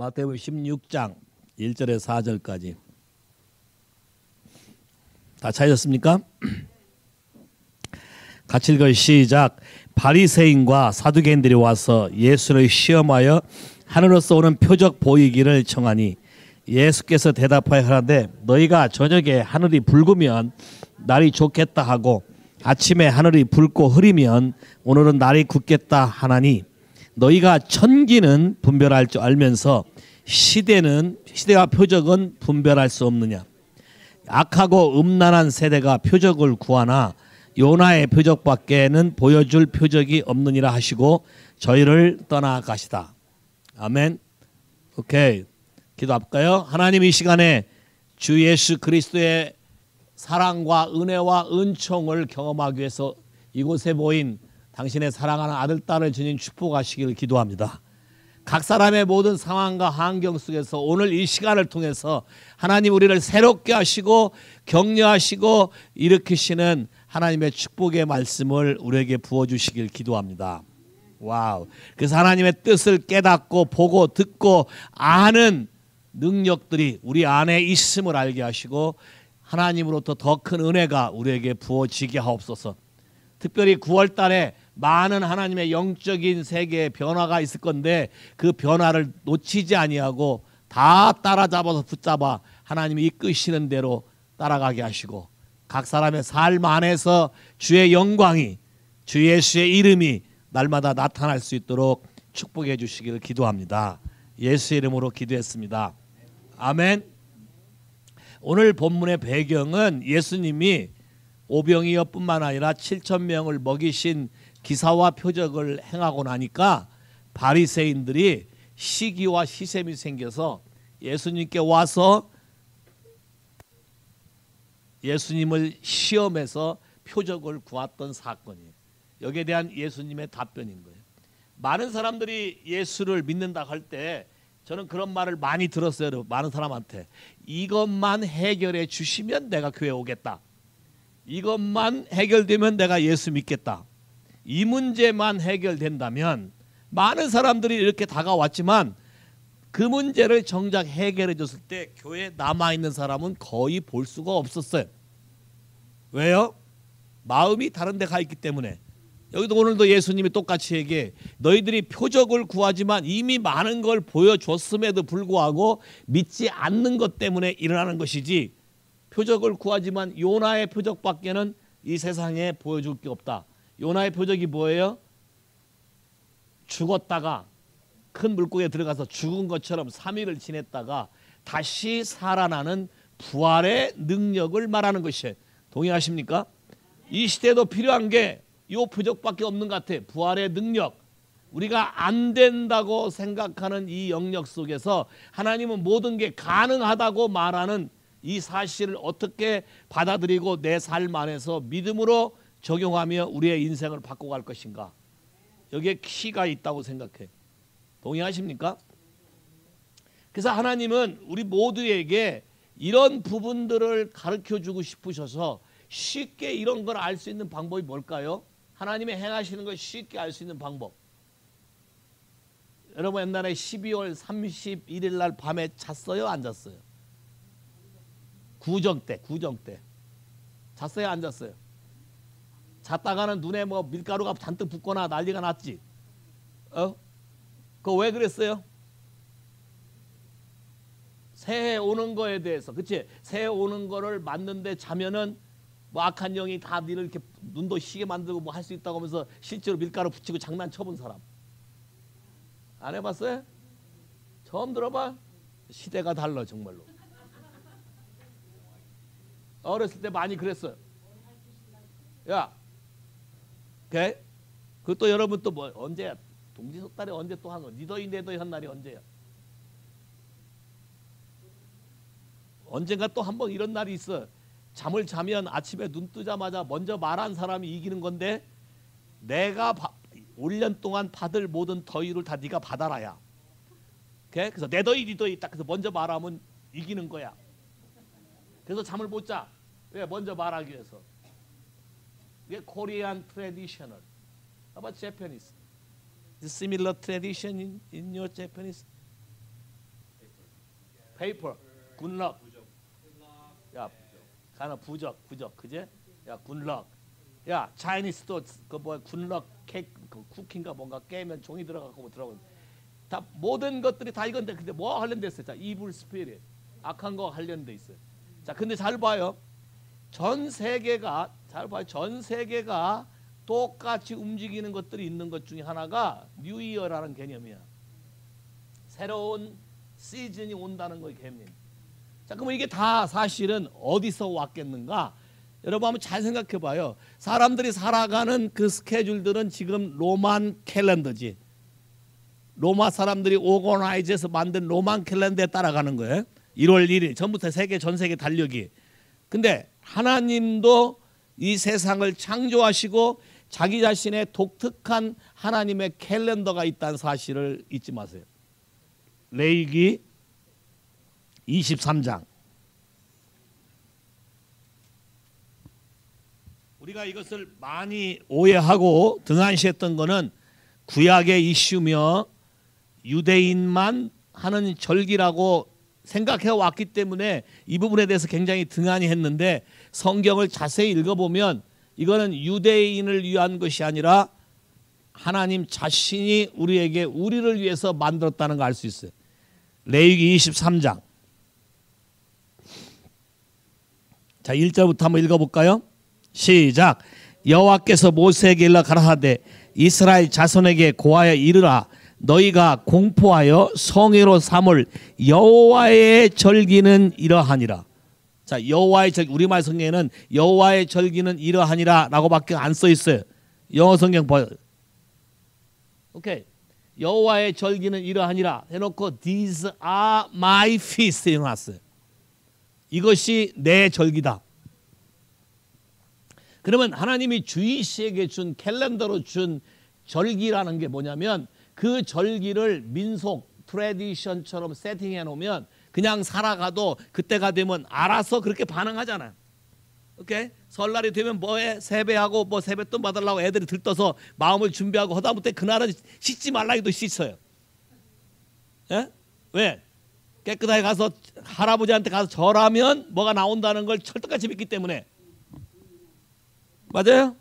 마태복음 16장 1절에서 4절까지 다 찾으셨습니까? 같이 읽어요. 시작. 바리새인과 사두개인들이 와서 예수를 시험하여 하늘로서 오는 표적 보이기를 청하니 예수께서 대답하여 하라되 너희가 저녁에 하늘이 붉으면 날이 좋겠다 하고 아침에 하늘이 붉고 흐리면 오늘은 날이 굳겠다 하나니 너희가 천기는 분별할 줄 알면서 시대와 표적은 분별할 수 없느냐. 악하고 음란한 세대가 표적을 구하나 요나의 표적밖에는 보여줄 표적이 없느니라 하시고 저희를 떠나가시다. 아멘. 오케이. 기도할까요? 하나님, 이 시간에 주 예수 그리스도의 사랑과 은혜와 은총을 경험하기 위해서 이곳에 모인 당신의 사랑하는 아들, 딸을 주님 축복하시기를 기도합니다. 각 사람의 모든 상황과 환경 속에서 오늘 이 시간을 통해서 하나님 우리를 새롭게 하시고 격려하시고 일으키시는 하나님의 축복의 말씀을 우리에게 부어주시길 기도합니다. 와우. 그래서 하나님의 뜻을 깨닫고 보고 듣고 아는 능력들이 우리 안에 있음을 알게 하시고 하나님으로부터 더 큰 은혜가 우리에게 부어지게 하옵소서. 특별히 9월 달에 많은 하나님의 영적인 세계의 변화가 있을 건데 그 변화를 놓치지 아니하고 다 따라잡아서 붙잡아 하나님이 이끄시는 대로 따라가게 하시고 각 사람의 삶 안에서 주의 영광이 주 예수의 이름이 날마다 나타날 수 있도록 축복해 주시기를 기도합니다. 예수의 이름으로 기도했습니다. 아멘. 오늘 본문의 배경은 예수님이 오병이어뿐만 아니라 7,000명을 먹이신 기사와 표적을 행하고 나니까 바리새인들이 시기와 시샘이 생겨서 예수님께 와서 예수님을 시험해서 표적을 구했던 사건이에요. 여기에 대한 예수님의 답변인 거예요. 많은 사람들이 예수를 믿는다 할 때 저는 그런 말을 많이 들었어요. 많은 사람한테 이것만 해결해 주시면 내가 교회 오겠다. 이것만 해결되면 내가 예수 믿겠다. 이 문제만 해결된다면 많은 사람들이 이렇게 다가왔지만 그 문제를 정작 해결해 줬을 때 교회에 남아있는 사람은 거의 볼 수가 없었어요. 왜요? 마음이 다른 데 가 있기 때문에. 여기도 오늘도 예수님이 똑같이 얘기해. 너희들이 표적을 구하지만 이미 많은 걸 보여줬음에도 불구하고 믿지 않는 것 때문에 일어나는 것이지 표적을 구하지만 요나의 표적밖에는 이 세상에 보여줄 게 없다. 요나의 표적이 뭐예요? 죽었다가 큰 물고기에 들어가서 죽은 것처럼 3일을 지냈다가 다시 살아나는 부활의 능력을 말하는 것이에요. 동의하십니까? 이 시대도 필요한 게 이 표적밖에 없는 것 같아요. 부활의 능력. 우리가 안 된다고 생각하는 이 영역 속에서 하나님은 모든 게 가능하다고 말하는 이 사실을 어떻게 받아들이고 내 삶 안에서 믿음으로 적용하며 우리의 인생을 바꿔갈 것인가. 여기에 키가 있다고 생각해. 동의하십니까? 그래서 하나님은 우리 모두에게 이런 부분들을 가르쳐주고 싶으셔서 쉽게 이런 걸 알 수 있는 방법이 뭘까요? 하나님의 행하시는 걸 쉽게 알 수 있는 방법. 여러분 옛날에 12월 31일 날 밤에 잤어요? 안 잤어요? 구정 때 잤어요? 안 잤어요? 잤다가는 눈에 뭐 밀가루가 잔뜩 붙거나 난리가 났지. 그거 왜 그랬어요? 새해 오는 거에 대해서, 그치? 새해 오는 거를 맞는데 자면은 뭐 악한 영이 다 니를 이렇게 눈도 시게 만들고 뭐 할 수 있다고 하면서 실제로 밀가루 붙이고 장난쳐본 사람 안 해봤어요? 처음 들어봐? 시대가 달라 정말로. 어렸을 때 많이 그랬어요. 야, 오케이? 그또 여러분 또 뭐 언제야? 동지석달에 언제 또 하노? 니더이 내더이 한 날이 언제야? 언젠가 또 한 번 이런 날이 있어. 잠을 자면 아침에 눈 뜨자마자 먼저 말한 사람이 이기는 건데 내가 1년 동안 받을 모든 더위를 다 네가 받아라야. 오케이? 그래서 내 더위 네 더위 딱 그래서 먼저 말하면 이기는 거야. 그래서 잠을 못 자. 왜? 먼저 말하기 위해서. 이게 Korean traditional. How about Japanese? Is similar tradition in your Japanese? 페이퍼, 굿럭. 야, 가나 부적, 그제? 야, 굿럭. 야, 차이니스도 그 뭐 굿럭 케이크, 그 쿠키인가 뭔가 깨면 종이 들어가고 뭐 들어가고. 다 모든 것들이 다 이건데 근데 뭐 관련돼 있어요? 자, 이불 스피릿, 악한 거 관련돼 있어요. 자, 근데 잘 봐요. 전 세계가 똑같이 움직이는 것들이 있는 것 중에 하나가 뉴이어라는 개념이야. 새로운 시즌이 온다는 거의 개념. 자, 그럼 이게 다 사실은 어디서 왔겠는가? 여러분 한번 잘 생각해 봐요. 사람들이 살아가는 그 스케줄들은 지금 로만 캘린더지. 로마 사람들이 오거나이즈해서 만든 로만 캘린더에 따라가는 거예요. 1월 1일 전부터 전 세계 달력이. 근데 하나님도 이 세상을 창조하시고 자기 자신의 독특한 하나님의 캘린더가 있다는 사실을 잊지 마세요. 레위기 23장. 우리가 이것을 많이 오해하고 등한시했던 것은 구약의 이슈며 유대인만 하는 절기라고 생각해 왔기 때문에 이 부분에 대해서 굉장히 등한히 했는데, 성경을 자세히 읽어보면 이거는 유대인을 위한 것이 아니라 하나님 자신이 우리를 위해서 만들었다는 걸 알 수 있어요. 레위기 23장. 자, 1절부터 한번 읽어볼까요? 시작. 여호와께서 모세에게 일러 가라사대 이스라엘 자손에게 고하여 이르라. 너희가 공포하여 성회로 삼을 여호와의 절기는 이러하니라. 자, 여호와의 절기, 우리말 성경에는 여호와의 절기는 이러하니라 라고밖에 안 써 있어요. 영어 성경 봐요. 오케이. 여호와의 절기는 이러하니라 해놓고 These are my feasts 해놨어요. 이것이 내 절기다. 그러면 하나님이 주이시에게 준 캘린더로 준 절기라는 게 뭐냐면, 그 절기를 민속 트래디션처럼 세팅해 놓으면 그냥 살아가도 그때가 되면 알아서 그렇게 반응하잖아요. 오케이? 설날이 되면 뭐해? 세배하고 뭐 세뱃돈 받으려고 애들이 들떠서 마음을 준비하고 하다못해 그날은 씻지 말라 해도 씻어요. 예? 왜? 깨끗하게 가서 할아버지한테 가서 절하면 뭐가 나온다는 걸 철떡같이 믿기 때문에. 맞아요?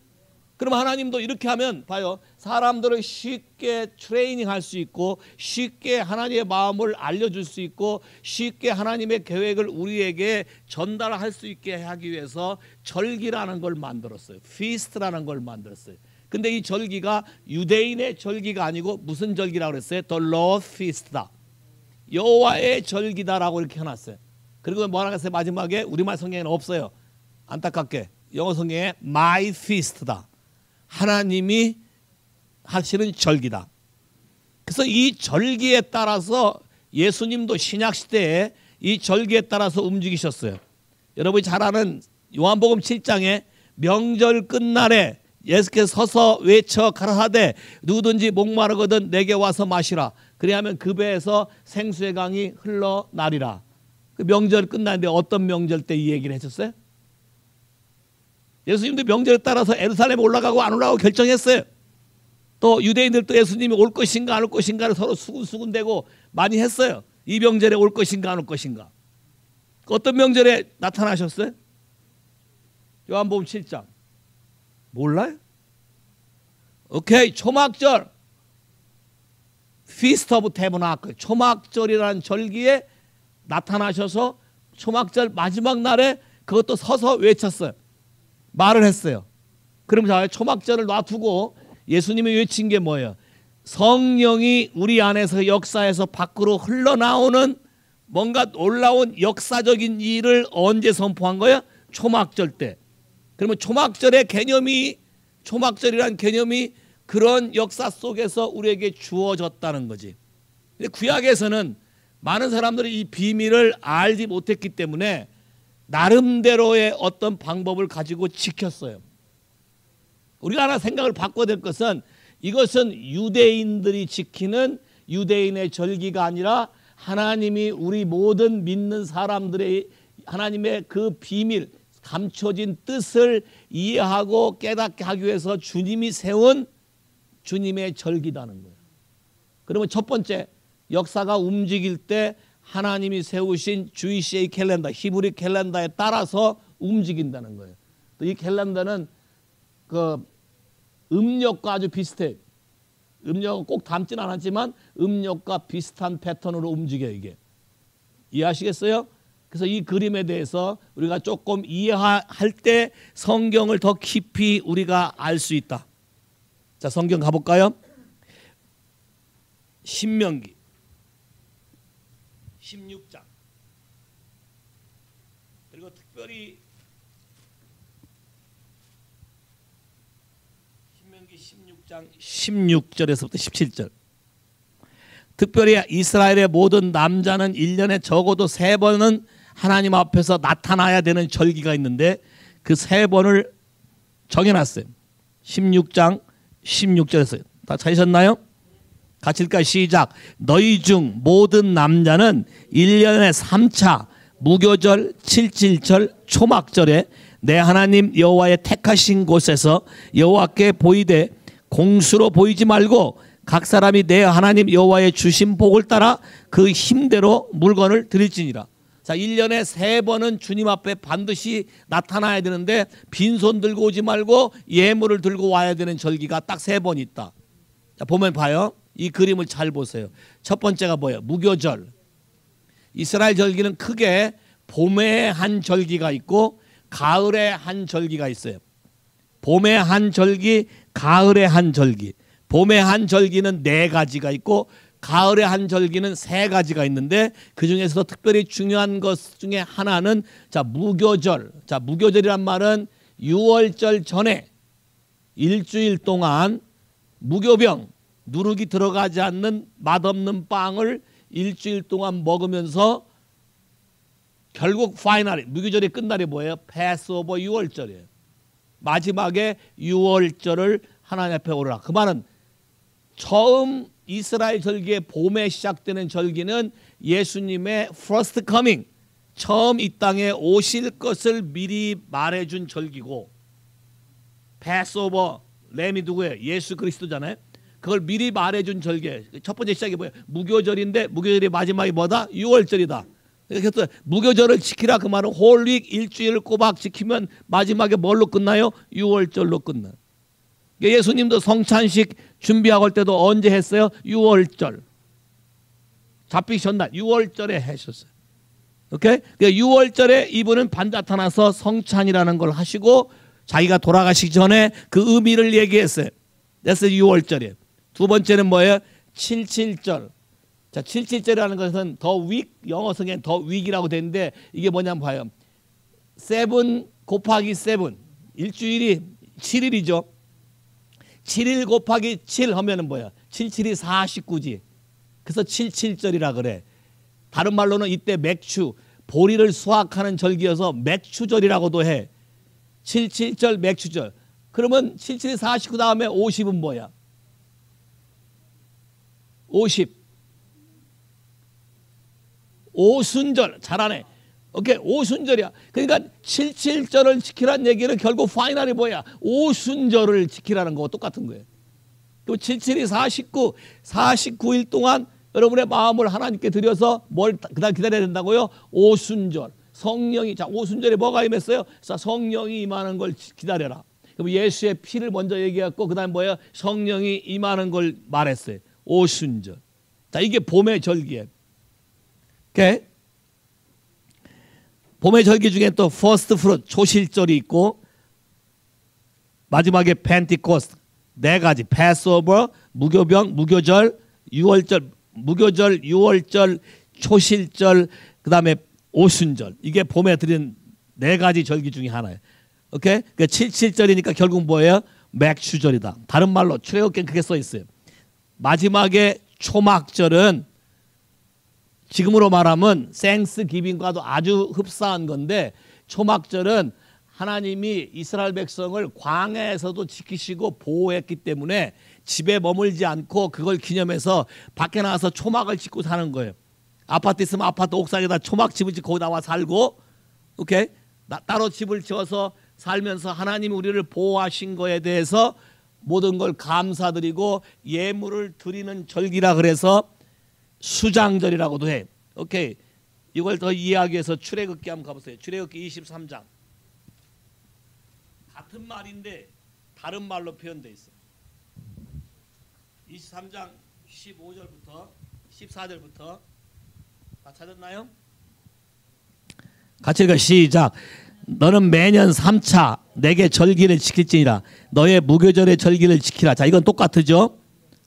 그럼 하나님도 이렇게 하면 봐요. 사람들을 쉽게 트레이닝할 수 있고 쉽게 하나님의 마음을 알려줄 수 있고 쉽게 하나님의 계획을 우리에게 전달할 수 있게 하기 위해서 절기라는 걸 만들었어요. 피스트라는 걸 만들었어요. 근데 이 절기가 유대인의 절기가 아니고 무슨 절기라고 그랬어요? The Lord Feast다. 여호와의 절기다라고 이렇게 해놨어요. 그리고 뭐라고 했어요? 마지막에 우리말 성경에는 없어요. 안타깝게. 영어 성경에 My Feast다. 하나님이 하시는 절기다. 그래서 이 절기에 따라서 예수님도 신약시대에 이 절기에 따라서 움직이셨어요. 여러분이 잘 아는 요한복음 7장에 명절 끝날에 예수께서 서서 외쳐 가라사대 누구든지 목마르거든 내게 와서 마시라. 그리하면 그 배에서 생수의 강이 흘러나리라. 그 명절 끝났는데 어떤 명절 때 이 얘기를 하셨어요? 예수님도 명절에 따라서 예루살렘에 올라가고 안 올라가고 결정했어요. 또 유대인들도 예수님이 올 것인가 안 올 것인가를 서로 수군수군대고 많이 했어요. 이 명절에 올 것인가 안 올 것인가. 어떤 명절에 나타나셨어요? 요한복음 7장. 몰라요? 오케이. 초막절. Feast of Tabernacle. 초막절이라는 절기에 나타나셔서 초막절 마지막 날에 그것도 서서 외쳤어요. 말을 했어요. 그럼 자, 초막절을 놔두고 예수님이 외친 게 뭐예요? 성령이 우리 안에서 역사에서 밖으로 흘러나오는 뭔가 놀라운 역사적인 일을 언제 선포한 거예요? 초막절 때. 그러면 초막절의 개념이, 초막절이라는 개념이 그런 역사 속에서 우리에게 주어졌다는 거지. 근데 구약에서는 많은 사람들이 이 비밀을 알지 못했기 때문에 나름대로의 어떤 방법을 가지고 지켰어요. 우리가 하나 생각을 바꿔야 될 것은 이것은 유대인들이 지키는 유대인의 절기가 아니라 하나님이 우리 모든 믿는 사람들의 하나님의 그 비밀, 감춰진 뜻을 이해하고 깨닫게 하기 위해서 주님이 세운 주님의 절기다는 거예요. 그러면 첫 번째, 역사가 움직일 때 하나님이 세우신 주이시의 캘린더, 히브리 캘린더에 따라서 움직인다는 거예요. 또 이 캘린더는 그 음력과 아주 비슷해요. 음력은 꼭 닮진 않았지만 음력과 비슷한 패턴으로 움직여요. 이게 이해하시겠어요? 그래서 이 그림에 대해서 우리가 조금 이해할 때 성경을 더 깊이 우리가 알 수 있다. 자, 성경 가볼까요? 신명기 16장, 그리고 특별히 신명기 16장 16절에서부터 17절. 특별히 이스라엘의 모든 남자는 1년에 적어도 3번은 하나님 앞에서 나타나야 되는 절기가 있는데 그 3번을 정해놨어요. 16장 16절에서 다 찾으셨나요? 같이 읽을까요? 시작. 너희 중 모든 남자는 1년에 3차 무교절, 칠칠절, 초막절에 내 하나님 여호와의 택하신 곳에서 여호와께 보이되 공수로 보이지 말고 각 사람이 내 하나님 여호와의 주신 복을 따라 그 힘대로 물건을 드릴지니라. 자, 1년에 3번은 주님 앞에 반드시 나타나야 되는데 빈손 들고 오지 말고 예물을 들고 와야 되는 절기가 딱 3번 있다. 자, 보면 봐요. 이 그림을 잘 보세요. 첫 번째가 뭐예요? 무교절. 이스라엘 절기는 크게 봄에 한 절기가 있고 가을에 한 절기가 있어요. 봄에 한 절기, 가을에 한 절기. 봄에 한 절기는 4가지가 있고 가을에 한 절기는 3가지가 있는데 그 중에서도 특별히 중요한 것 중에 하나는 자, 무교절. 자, 무교절이란 말은 6월절 전에 일주일 동안 무교병, 누룩이 들어가지 않는 맛없는 빵을 일주일 동안 먹으면서 결국 파이널 무교절이 끝날이 뭐예요? 패스오버 6월절이에요. 마지막에 6월절을 하나님 앞에 오르라. 그 말은 처음 이스라엘 절기의 봄에 시작되는 절기는 예수님의 first coming, 처음 이 땅에 오실 것을 미리 말해준 절기고, 패스오버 램이 누구예요? 예수 그리스도잖아요. 그걸 미리 말해준 절기예요. 첫 번째 시작이 뭐예요? 무교절인데 무교절이 마지막이 뭐다? 6월절이다. 그래서 무교절을 지키라 그 말은 홀릭 일주일을 꼬박 지키면 마지막에 뭘로 끝나요? 6월절로 끝나. 예수님도 성찬식 준비하고 할 때도 언제 했어요? 6월절. 잡히셨나? 6월절에 하셨어요. 오케이? 6월절에 이분은 반 나타나서 성찬이라는 걸 하시고 자기가 돌아가시기 전에 그 의미를 얘기했어요. 그래서 6월절이에요. 두 번째는 뭐예요? 77절. 자, 77절이라는 것은 더 윅, 영어 성경에 더 윅이라고 되는데 이게 뭐냐면 봐요. 7 곱하기 7. 일주일이 7일이죠. 7일 곱하기 7 하면은 뭐야? 77이 49지. 그래서 77절이라 그래. 다른 말로는 이때 맥추, 보리를 수확하는 절기여서 맥추절이라고도 해. 77절 맥추절. 그러면 77이 49 다음에 50은 뭐야? 50. 오순절. 잘하네. 오케이. 오순절이야. 그러니까 77절을 지키라는 얘기는 결국 파이널이 뭐야? 오순절을 지키라는 거와 똑같은 거예요. 또 77이 49, 49일 동안 여러분의 마음을 하나님께 드려서 뭘 그다음 기다려야 된다고요? 오순절. 성령이, 자, 오순절에 뭐가 임했어요? 성령이 임하는 걸 기다려라. 그럼 예수의 피를 먼저 얘기했고 그 다음에 뭐예요? 성령이 임하는 걸 말했어요. 오순절. 자, 이게 봄의 절기예요. 오케이? 봄의 절기 중에 또 퍼스트 프루트, 초실절이 있고 마지막에 펜티코스트. 4가지. 패스오버, 무교병, 무교절, 6월절, 무교절, 6월절, 초실절, 그 다음에 오순절. 이게 봄에 드린 4가지 절기 중에 하나예요. 오케이? 그러니까 77절이니까 결국 뭐예요? 맥추절이다. 다른 말로 출애굽기에 그렇게 써 있어요. 마지막에 초막절은 지금으로 말하면 생스기빙과도 아주 흡사한 건데, 초막절은 하나님이 이스라엘 백성을 광야에서도 지키시고 보호했기 때문에 집에 머물지 않고 그걸 기념해서 밖에 나가서 초막을 짓고 사는 거예요. 아파트 있으면 아파트 옥상에다 초막집을 짓고 거기 나와 살고, 오케이? 따로 집을 지어서 살면서 하나님이 우리를 보호하신 거에 대해서 모든 걸 감사드리고 예물을 드리는 절기라 그래서 수장절이라고도 해. 오케이. 이걸 더 이해하기 위해서 출애굽기 한번 가보세요. 출애굽기 23장. 같은 말인데 다른 말로 표현되어 있어요. 23장 15절부터 14절부터 다 찾았나요? 같이 읽어 시작. 너는 매년 3차 내게 절기를 지킬지니라. 너의 무교절의 절기를 지키라. 자, 이건 똑같죠?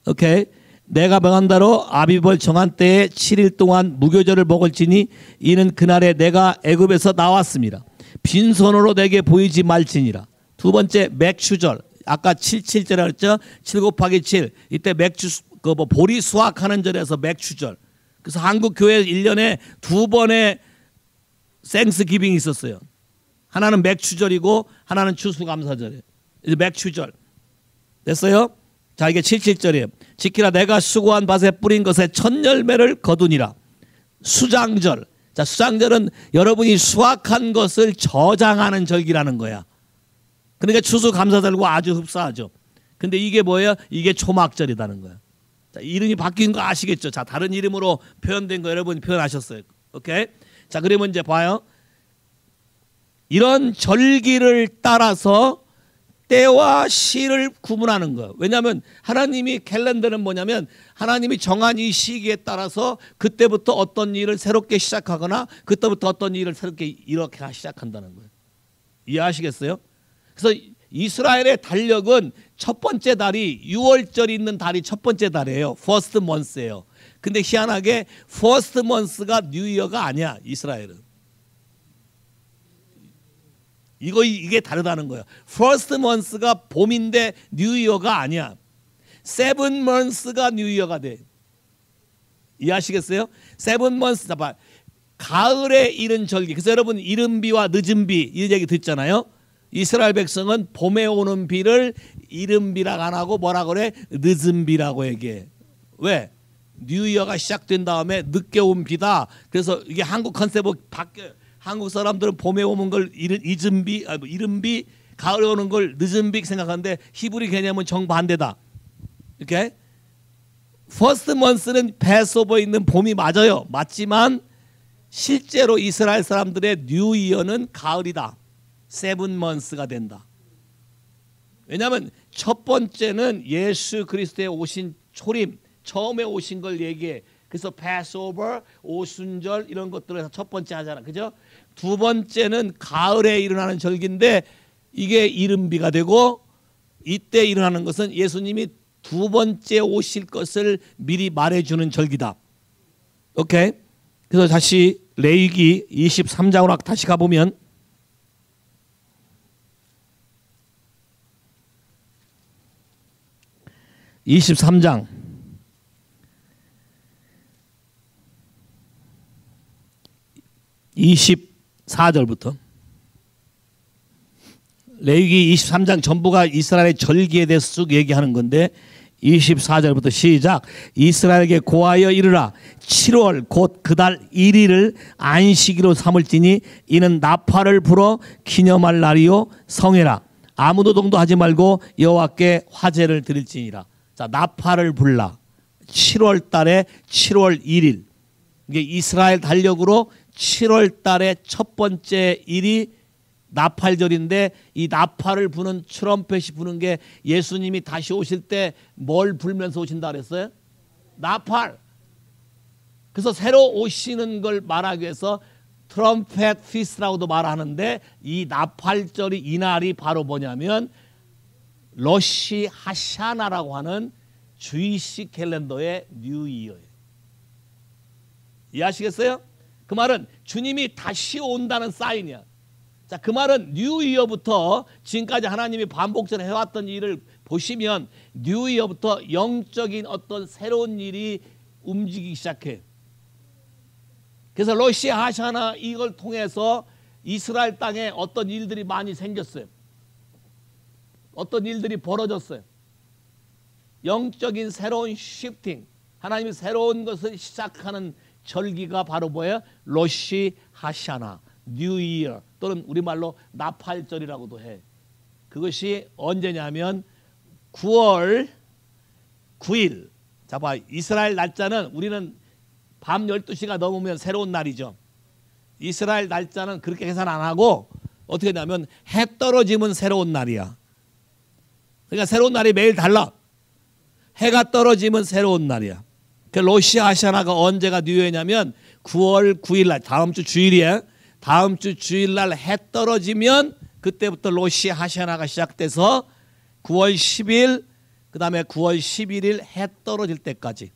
오케이. 내가 명한 대로 아비벌 정한 때에 7일 동안 무교절을 먹을지니 이는 그날에 내가 애굽에서 나왔습니다. 빈손으로 내게 보이지 말지니라. 두 번째 맥추절. 아까 77절이라고 했죠? 7 곱하기 7. 이때 맥추 보리 수확하는 절에서 맥추절. 그래서 한국 교회 1년에 두 번의 생스기빙이 있었어요. 하나는 맥추절이고 하나는 추수감사절이에요. 이제 맥추절. 됐어요? 자, 이게 77절이에요. 지키라. 내가 수고한 밭에 뿌린 것에 첫 열매를 거두니라. 수장절. 자, 수장절은 여러분이 수확한 것을 저장하는 절기라는 거야. 그러니까 추수감사절과 아주 흡사하죠. 근데 이게 뭐예요? 이게 초막절이라는 거야. 자, 이름이 바뀐 거 아시겠죠? 자, 다른 이름으로 표현된 거 여러분이 표현하셨어요. 오케이? 자, 그러면 이제 봐요. 이런 절기를 따라서 때와 시를 구분하는 거예요. 왜냐하면 하나님이 캘린더는 뭐냐면 하나님이 정한 이 시기에 따라서 그때부터 어떤 일을 새롭게 시작하거나 그때부터 어떤 일을 새롭게 이렇게 시작한다는 거예요. 이해하시겠어요? 그래서 이스라엘의 달력은 첫 번째 달이 6월절이 있는 달이 첫 번째 달이에요. First month예요. 근데 희한하게 First month가 뉴 이어가 아니야. 이스라엘은. 이게 다르다는 거예요. First month가 봄인데 뉴 이어가 아니야. Seven months가 뉴 이어가 돼. 이해하시겠어요? Seven months. 봐. 가을에 이른 절기. 그래서 여러분 이른 비와 늦은 비 이 얘기 듣잖아요. 이스라엘 백성은 봄에 오는 비를 이른 비라고 안 하고 뭐라 그래? 늦은 비라고 얘기해. 왜? 뉴 이어가 시작된 다음에 늦게 온 비다. 그래서 이게 한국 컨셉으로 바뀌어요. 한국 사람들은 봄에 오는 걸 이른 비, 가을에 오는 걸 늦은 비 생각하는데 히브리 개념은 정반대다. 이렇게 First month는 패스오버에 있는 봄이 맞아요. 맞지만 실제로 이스라엘 사람들의 뉴 이어는 가을이다. Seven months가 된다. 왜냐하면 첫 번째는 예수 그리스도의 오신 초림, 처음에 오신 걸 얘기해. 그래서 패스오버, 오순절 이런 것들을 첫 번째 하잖아. 그죠? 두 번째는 가을에 일어나는 절기인데 이게 이른비가 되고 이때 일어나는 것은 예수님이 두 번째 오실 것을 미리 말해주는 절기다. 오케이? 그래서 다시 레위기 23장으로 다시 가보면 23장 24절부터 레위기 23장 전부가 이스라엘의 절기에 대해서 쭉 얘기하는 건데 24절부터 시작. 이스라엘에게 고하여 이르라. 7월 곧 그달 1일을 안식일로 삼을지니 이는 나팔을 불어 기념할 날이요 성회라. 아무 노동도 하지 말고 여호와께 화제를 드릴지니라. 자, 나팔을 불라. 7월 달에 7월 1일. 이게 이스라엘 달력으로 7월 달에 첫 번째 일이 나팔절인데 이 나팔을 부는 트럼펫이 부는 게 예수님이 다시 오실 때 뭘 불면서 오신다 그랬어요? 나팔. 그래서 새로 오시는 걸 말하기 위해서 트럼펫 피스라고도 말하는데 이 나팔절이 이 날이 바로 뭐냐면 러시 하샤나라고 하는 주이시 캘린더의 뉴 이어예요. 이해하시겠어요? 그 말은 주님이 다시 온다는 사인이야. 자, 그 말은 뉴 이어부터 지금까지 하나님이 반복적으로 해왔던 일을 보시면 뉴 이어부터 영적인 어떤 새로운 일이 움직이기 시작해. 그래서 러시아 하샤나 이걸 통해서 이스라엘 땅에 어떤 일들이 많이 생겼어요. 어떤 일들이 벌어졌어요. 영적인 새로운 시프팅, 하나님이 새로운 것을 시작하는 절기가 바로 뭐예요? 러시 하샤나, 뉴 이어 또는 우리말로 나팔절이라고도 해. 그것이 언제냐면 9월 9일. 자, 봐. 이스라엘 날짜는 우리는 밤 12시가 넘으면 새로운 날이죠. 이스라엘 날짜는 그렇게 계산 안 하고 어떻게 되냐면 해 떨어지면 새로운 날이야. 그러니까 새로운 날이 매일 달라. 해가 떨어지면 새로운 날이야. 그 로시 하샤나가 언제가 뉴이어냐면 9월 9일 날, 다음 주 주일이야. 다음 주 주일 날 해 떨어지면 그때부터 로시 하샤나가 시작돼서 9월 10일 그다음에 9월 11일 해 떨어질 때까지.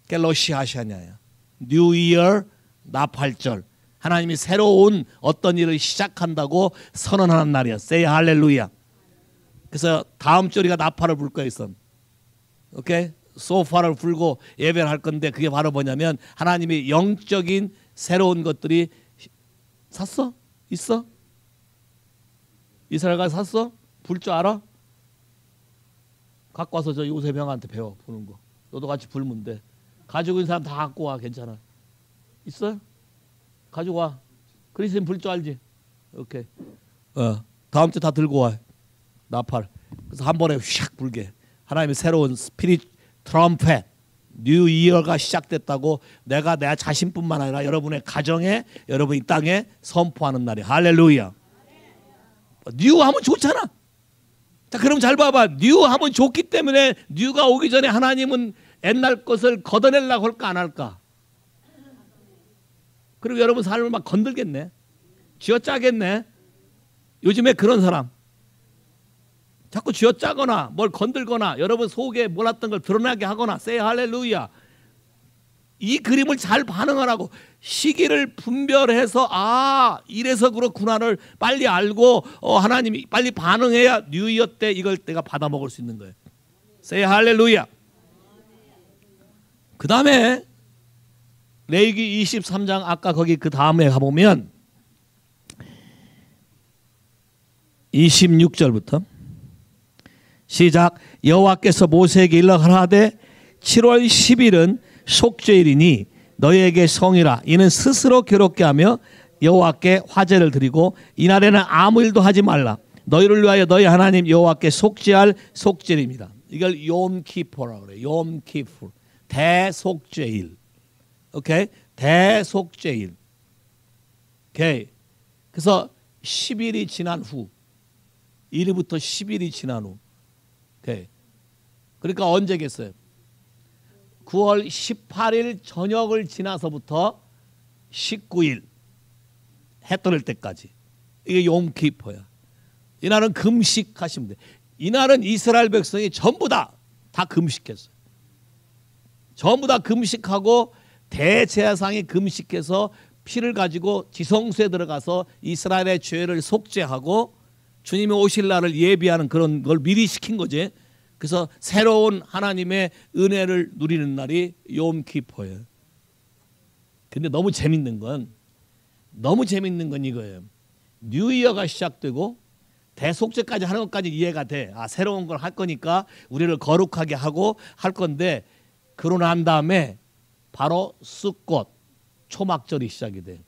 그게 로시 하샤냐야. 뉴 이어 나팔절. 하나님이 새로운 어떤 일을 시작한다고 선언하는 날이야. Say 할렐루야. 그래서 다음 주 우리가 나팔을 불 거야. 오케이? 소파를 불고 예배를 할 건데 그게 바로 뭐냐면 하나님이 영적인 새로운 것들이 샀어? 있어? 이스라엘가 샀어? 불 줄 알아? 갖고 와서 저 요셉 형한테 배워 부는 거. 너도 같이 불면 돼. 가지고 있는 사람 다 갖고 와. 괜찮아. 있어? 가지고 와. 그리스인 불 줄 알지? 오케이. 다음 주 다 들고 와. 나팔. 그래서 한 번에 샥 불게. 하나님의 새로운 스피릿 트럼펫 뉴 이어가 시작됐다고 내가 내 자신뿐만 아니라 여러분의 가정에 여러분 이 땅에 선포하는 날이 할렐루야. 뉴 하면 좋잖아. 자, 그럼 잘 봐봐. 뉴 하면 좋기 때문에 뉴가 오기 전에 하나님은 옛날 것을 걷어내려고 할까 안 할까? 그리고 여러분 삶을 막 건들겠네. 쥐어짜겠네. 요즘에 그런 사람 자꾸 쥐어짜거나 뭘 건들거나 여러분 속에 몰랐던 걸 드러나게 하거나 say 할렐루야. 이 그림을 잘 반응하라고. 시기를 분별해서 아 이래서 그렇구나를 빨리 알고 하나님이 빨리 반응해야 뉴이어 때 이걸 내가 받아 먹을 수 있는 거예요. say 할렐루야. 그 다음에 레위기 23장 아까 거기 그 다음에 가보면 26절부터 시작. 여호와께서 모세에게 일러 가라사대 7월 10일은 속죄일이니 너희에게 성이라. 이는 스스로 괴롭게 하며 여호와께 화제를 드리고 이날에는 아무 일도 하지 말라. 너희를 위하여 너희 하나님 여호와께 속죄할 속죄일입니다. 이걸 욤키포라고 그래요. 욤키포. 대속죄일. 오케이? 대속죄일. 오케이. 그래서 10일이 지난 후 1일부터 10일이 지난 후 오케이. 그러니까 언제겠어요? 9월 18일 저녁을 지나서부터 19일 해 떠날 때까지 이게 욤키포야. 이날은 금식하시면 돼. 이날은 이스라엘 백성이 전부 다 금식했어요. 전부 다 금식하고 대제사장이 금식해서 피를 가지고 지성소에 들어가서 이스라엘의 죄를 속죄하고 주님이 오실 날을 예비하는 그런 걸 미리 시킨 거지. 그래서 새로운 하나님의 은혜를 누리는 날이 욤키포예요. 근데 너무 재밌는 건 이거예요. 뉴이어가 시작되고 대속죄까지 하는 것까지 이해가 돼. 아, 새로운 걸 할 거니까 우리를 거룩하게 하고 할 건데 그러고 난 다음에 바로 숫꽃 초막절이 시작이 돼.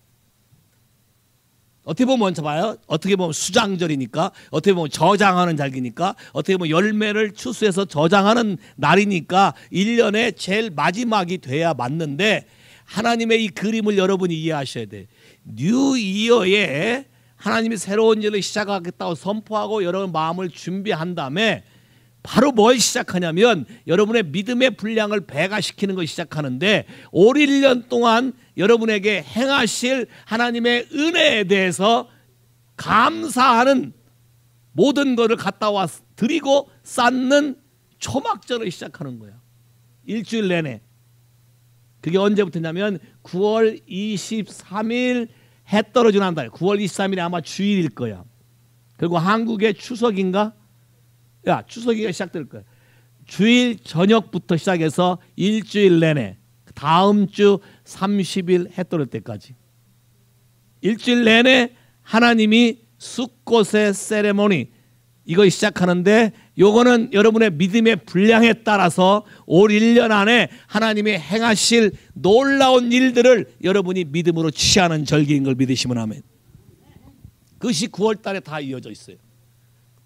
어떻게 보면 먼저 봐요. 어떻게 보면 수장절이니까, 어떻게 보면 저장하는 절기니까, 어떻게 보면 열매를 추수해서 저장하는 날이니까 1년의 제일 마지막이 돼야 맞는데 하나님의 이 그림을 여러분이 이해하셔야 돼. 뉴 이어에 하나님이 새로운 일을 시작하겠다고 선포하고 여러분 마음을 준비한 다음에 바로 뭘 시작하냐면 여러분의 믿음의 분량을 배가시키는 걸 시작하는데 올 1년 동안 여러분에게 행하실 하나님의 은혜에 대해서 감사하는 모든 것을 갖다 와 드리고 쌓는 초막절을 시작하는 거예요. 일주일 내내. 그게 언제부터냐면 9월 23일 해 떨어지는 날. 9월 23일이 아마 주일일 거야. 그리고 한국의 추석인가? 야, 추석이가 시작될 거야. 주일 저녁부터 시작해서 일주일 내내 다음 주 30일 해 떨어질 때까지 일주일 내내 하나님이 숫꽃의 세레모니 이거 시작하는데 요거는 여러분의 믿음의 분량에 따라서 올 1년 안에 하나님이 행하실 놀라운 일들을 여러분이 믿음으로 취하는 절기인 걸 믿으시면 아멘. 그것이 9월 달에 다 이어져 있어요.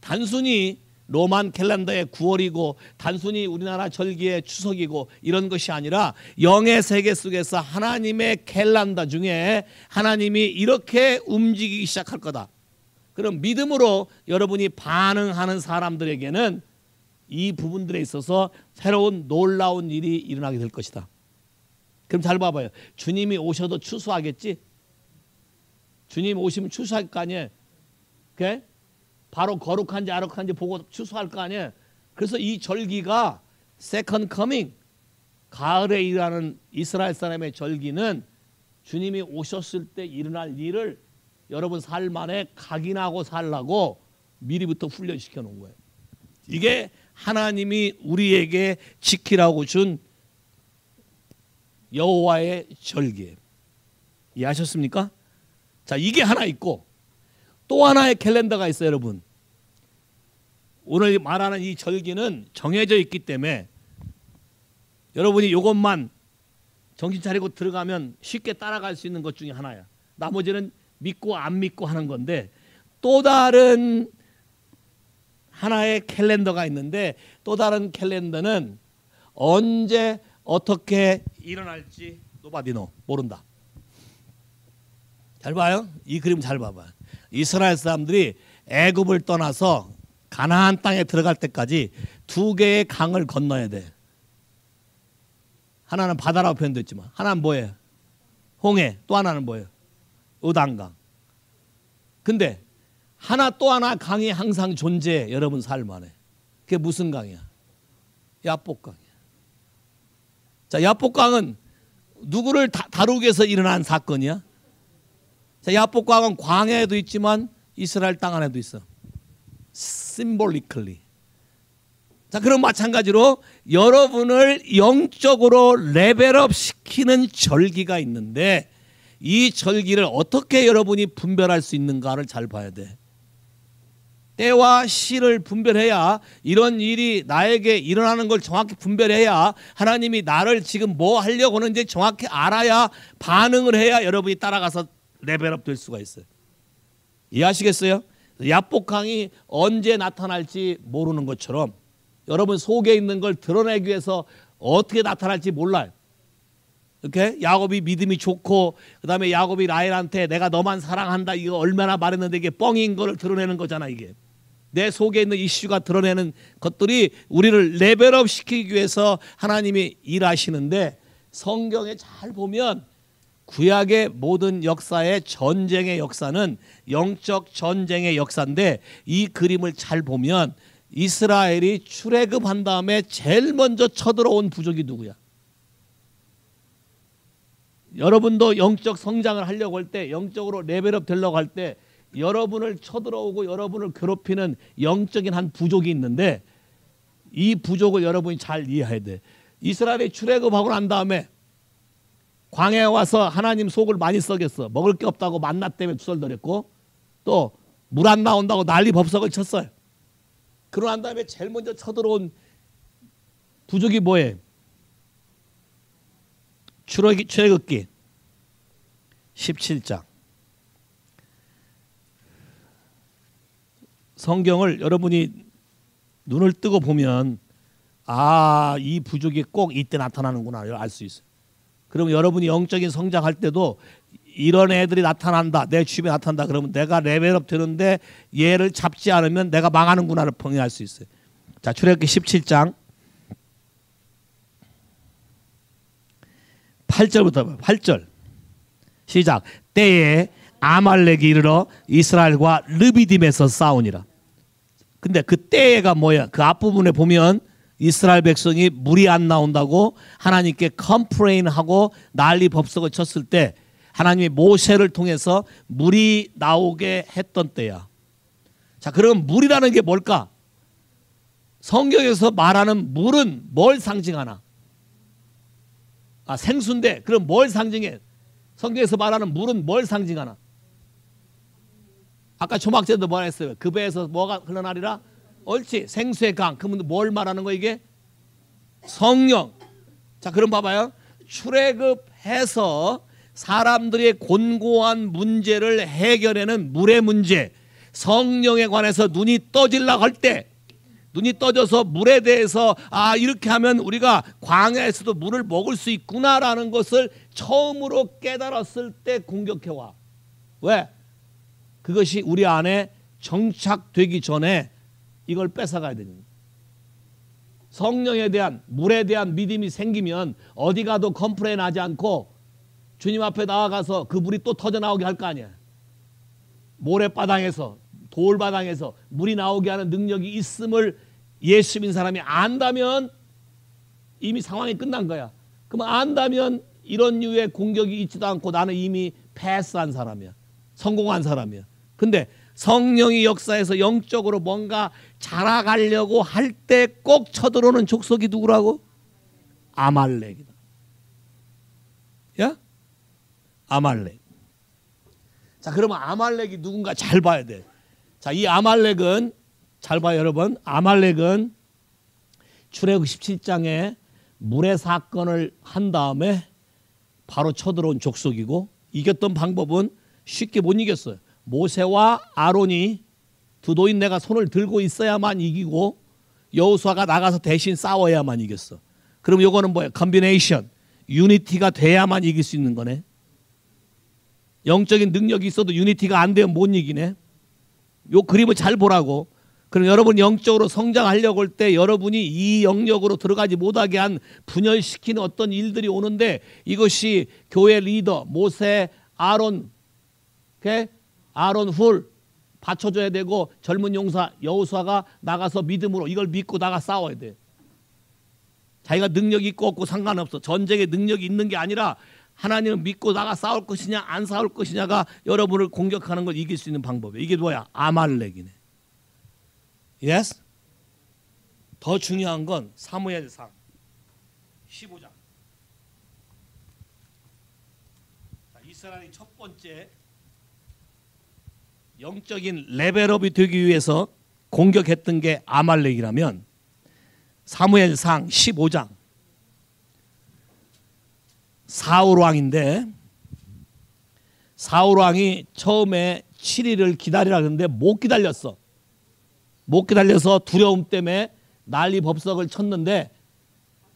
단순히 로만 캘린더의 9월이고 단순히 우리나라 절기의 추석이고 이런 것이 아니라 영의 세계 속에서 하나님의 캘린더 중에 하나님이 이렇게 움직이기 시작할 거다. 그럼 믿음으로 여러분이 반응하는 사람들에게는 이 부분들에 있어서 새로운 놀라운 일이 일어나게 될 것이다. 그럼 잘 봐봐요. 주님이 오셔도 추수하겠지? 주님 오시면 추수할 거 아니에요? 오케이? 바로 거룩한지 아룩한지 보고 추수할 거 아니에요? 그래서 이 절기가 세컨드 커밍, 가을에 일하는 이스라엘 사람의 절기는 주님이 오셨을 때 일어날 일을 여러분 삶 안에 각인하고 살라고 미리부터 훈련시켜 놓은 거예요. 이게 하나님이 우리에게 지키라고 준 여호와의 절기예요. 이해하셨습니까? 자, 이게 하나 있고 또 하나의 캘린더가 있어요, 여러분. 오늘 말하는 이 절기는 정해져 있기 때문에 여러분이 이것만 정신 차리고 들어가면 쉽게 따라갈 수 있는 것 중에 하나야. 나머지는 믿고 안 믿고 하는 건데 또 다른 하나의 캘린더가 있는데 또 다른 캘린더는 언제 어떻게 일어날지 노바디노 모른다. 잘 봐요. 이 그림 잘 봐봐요. 이스라엘 사람들이 애굽을 떠나서 가나안 땅에 들어갈 때까지 두 개의 강을 건너야 돼. 하나는 바다라고 표현됐지만 하나는 뭐예요? 홍해. 또 하나는 뭐예요? 요단강. 근데 하나 또 하나 강이 항상 존재해. 여러분 삶 안에. 그게 무슨 강이야? 야복강이야. 자, 야복강은 누구를 다루기 위해서 일어난 사건이야? 자, 야복강은 광야에도 있지만 이스라엘 땅 안에도 있어. symbolically. 자, 그럼 마찬가지로 여러분을 영적으로 레벨업 시키는 절기가 있는데 이 절기를 어떻게 여러분이 분별할 수 있는가를 잘 봐야 돼. 때와 시를 분별해야 이런 일이 나에게 일어나는 걸 정확히 분별해야 하나님이 나를 지금 뭐 하려고 하는지 정확히 알아야 반응을 해야 여러분이 따라가서 레벨업 될 수가 있어요. 이해하시겠어요? 야복강이 언제 나타날지 모르는 것처럼 여러분 속에 있는 걸 드러내기 위해서 어떻게 나타날지 몰라요. 이렇게 야곱이 믿음이 좋고 그다음에 야곱이 라헬한테 내가 너만 사랑한다 이거 얼마나 말했는데 이게 뻥인 거를 드러내는 거잖아. 이게 내 속에 있는 이슈가 드러내는 것들이 우리를 레벨업 시키기 위해서 하나님이 일하시는데 성경에 잘 보면 구약의 모든 역사의 전쟁의 역사는 영적 전쟁의 역사인데 이 그림을 잘 보면 이스라엘이 출애굽한 다음에 제일 먼저 쳐들어온 부족이 누구야? 여러분도 영적 성장을 하려고 할 때 영적으로 레벨업 되려고 할 때 여러분을 쳐들어오고 여러분을 괴롭히는 영적인 한 부족이 있는데 이 부족을 여러분이 잘 이해해야 돼. 이스라엘이 출애굽하고 난 다음에 광야에 와서 하나님 속을 많이 썩였어. 먹을 게 없다고 만나 때문에 투덜거렸고 또 물 안 나온다고 난리 법석을 쳤어요. 그러고 난 다음에 제일 먼저 쳐들어온 부족이 뭐예요? 출애굽기 17장. 성경을 여러분이 눈을 뜨고 보면 아, 이 부족이 꼭 이때 나타나는구나 알 수 있어요. 그러면 여러분이 영적인 성장할 때도 이런 애들이 나타난다. 내 주변에 나타난다. 그러면 내가 레벨업 되는데 얘를 잡지 않으면 내가 망하는구나를 평가할 수 있어요. 자, 출애굽기 17장 8절부터 8절 시작. 때에 아말렉이 이르러 이스라엘과 르비딤에서 싸우니라. 근데 그 때가 뭐야? 그 앞부분에 보면 이스라엘 백성이 물이 안 나온다고 하나님께 컴플레인하고 난리 법석을 쳤을 때 하나님이 모세를 통해서 물이 나오게 했던 때야. 자, 그럼 물이라는 게 뭘까? 성경에서 말하는 물은 뭘 상징하나? 아, 생수인데 그럼 뭘 상징해? 성경에서 말하는 물은 뭘 상징하나? 아까 초막제도 뭐라 했어요? 그 배에서 뭐가 흘러나리라? 옳지, 생수의 강. 그러면 뭘 말하는 거 이게? 성령. 자, 그럼 봐봐요. 출애굽해서 사람들의 곤고한 문제를 해결하는 물의 문제, 성령에 관해서 눈이 떠질라 할 때 눈이 떠져서 물에 대해서 이렇게 하면 우리가 광야에서도 물을 먹을 수 있구나라는 것을 처음으로 깨달았을 때 공격해와. 왜? 그것이 우리 안에 정착되기 전에 이걸 뺏어가야 되는. 성령에 대한, 물에 대한 믿음이 생기면 어디 가도 컴플레인 하지 않고 주님 앞에 나아가서 그 물이 또 터져 나오게 할 거 아니야. 모래바닥에서, 돌바닥에서 물이 나오게 하는 능력이 있음을 예수 믿는 사람이 안다면 이미 상황이 끝난 거야. 그럼 안다면 이런 류의 공격이 있지도 않고 나는 이미 패스한 사람이야. 성공한 사람이야. 근데 성령이 역사에서 영적으로 뭔가 자라가려고 할 때 꼭 쳐들어오는 족속이 누구라고? 아말렉이다. 야? 아말렉. 자, 그러면 아말렉이 누군가 잘 봐야 돼. 자, 이 아말렉은 잘 봐요, 여러분. 아말렉은 출애굽 17장에 물의 사건을 한 다음에 바로 쳐들어온 족속이고 이겼던 방법은 쉽게 못 이겼어요. 모세와 아론이 두 노인네가 손을 들고 있어야만 이기고 여호수아가 나가서 대신 싸워야만 이겼어. 그럼 요거는 뭐야? 컨비네이션, 유니티가 돼야만 이길 수 있는 거네. 영적인 능력이 있어도 유니티가 안 되면 못 이기네. 요 그림을 잘 보라고. 그럼 여러분 영적으로 성장하려고 할 때 여러분이 이 영역으로 들어가지 못하게 한 분열시키는 어떤 일들이 오는데 이것이 교회 리더 모세, 아론, 아론 훌 받쳐줘야 되고 젊은 용사 여호수아가 나가서 믿음으로 이걸 믿고 나가 싸워야 돼. 자기가 능력이 있고 없고 상관없어. 전쟁에 능력이 있는 게 아니라 하나님을 믿고 나가 싸울 것이냐 안 싸울 것이냐가 여러분을 공격하는 걸 이길 수 있는 방법이에요. 이게 뭐야? 아말렉이네. Yes? 더 중요한 건 사무엘상 15장. 이스라엘이 첫 번째 영적인 레벨업이 되기 위해서 공격했던 게 아말렉이라면 사무엘상 15장 사울 왕인데 사울 왕이 처음에 7일을 기다리라 그러는데 못 기다렸어. 못 기다려서 두려움 때문에 난리법석을 쳤는데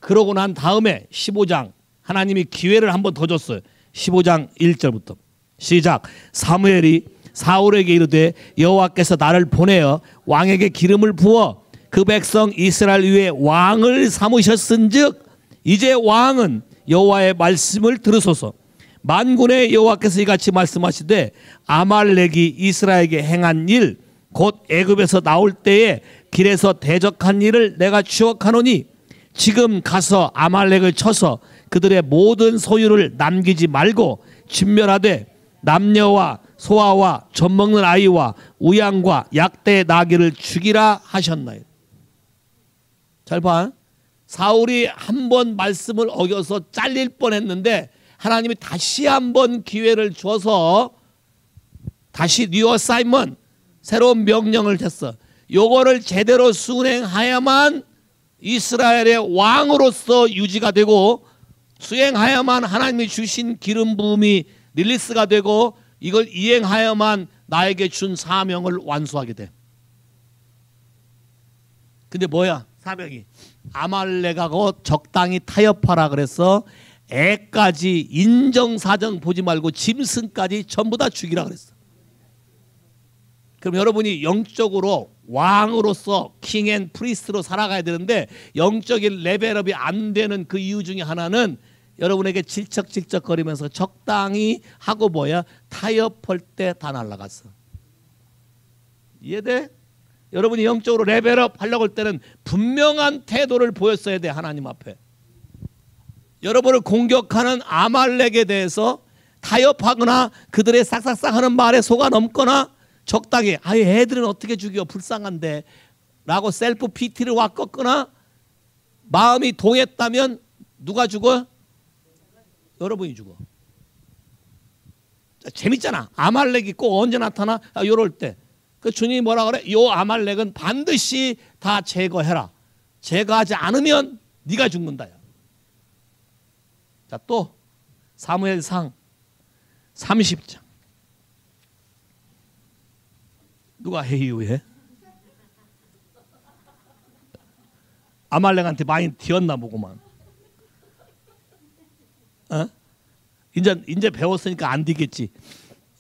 그러고 난 다음에 15장 하나님이 기회를 한 번 더 줬어요. 15장 1절부터 시작. 사무엘이 사울에게 이르되 여호와께서 나를 보내어 왕에게 기름을 부어 그 백성 이스라엘 위에 왕을 삼으셨은즉 이제 왕은 여호와의 말씀을 들으소서. 만군의 여호와께서 이같이 말씀하시되 아말렉이 이스라엘에게 행한 일 곧 애굽에서 나올 때에 길에서 대적한 일을 내가 추억하노니 지금 가서 아말렉을 쳐서 그들의 모든 소유를 남기지 말고 진멸하되 남녀와 소아와 젖먹는 아이와 우양과 약대 나귀를 죽이라 하셨나요? 잘 봐. 사울이 한 번 말씀을 어겨서 잘릴 뻔했는데 하나님이 다시 한 번 기회를 줘서 다시 뉴 어사이먼 새로운 명령을 했어. 요거를 제대로 수행하야만 이스라엘의 왕으로서 유지가 되고 수행하야만 하나님이 주신 기름 부음이 릴리스가 되고 이걸 이행하야만 나에게 준 사명을 완수하게 돼. 근데 뭐야? 사명이 아말렉하고 적당히 타협하라 그래서 애까지 인정사정 보지 말고 짐승까지 전부 다 죽이라 그랬어. 그럼 여러분이 영적으로 왕으로서 킹 앤 프리스트로 살아가야 되는데 영적인 레벨업이 안 되는 그 이유 중에 하나는 여러분에게 질척질척거리면서 적당히 하고 뭐야? 타협할 때 다 날아갔어. 이해돼? 여러분이 영적으로 레벨업 하려고 할 때는 분명한 태도를 보였어야 돼. 하나님 앞에. 여러분을 공격하는 아말렉에 대해서 타협하거나 그들의 싹싹싹 하는 말에 속아 넘거나 적당히 애들은 어떻게 죽여 불쌍한데 라고 셀프 PT를 와꺾거나 마음이 동했다면 누가 죽어? 여러분이 죽어. 재밌잖아. 아말렉이 꼭 언제 나타나? 요럴 때. 그 주님이 뭐라 그래? 요 아말렉은 반드시 다 제거해라. 제거하지 않으면 네가 죽는다. 자, 또 사무엘상 30장. 누가 회의해? 아말렉한테 많이 튀었나 보구만. 어? 이제 배웠으니까 안 되겠지.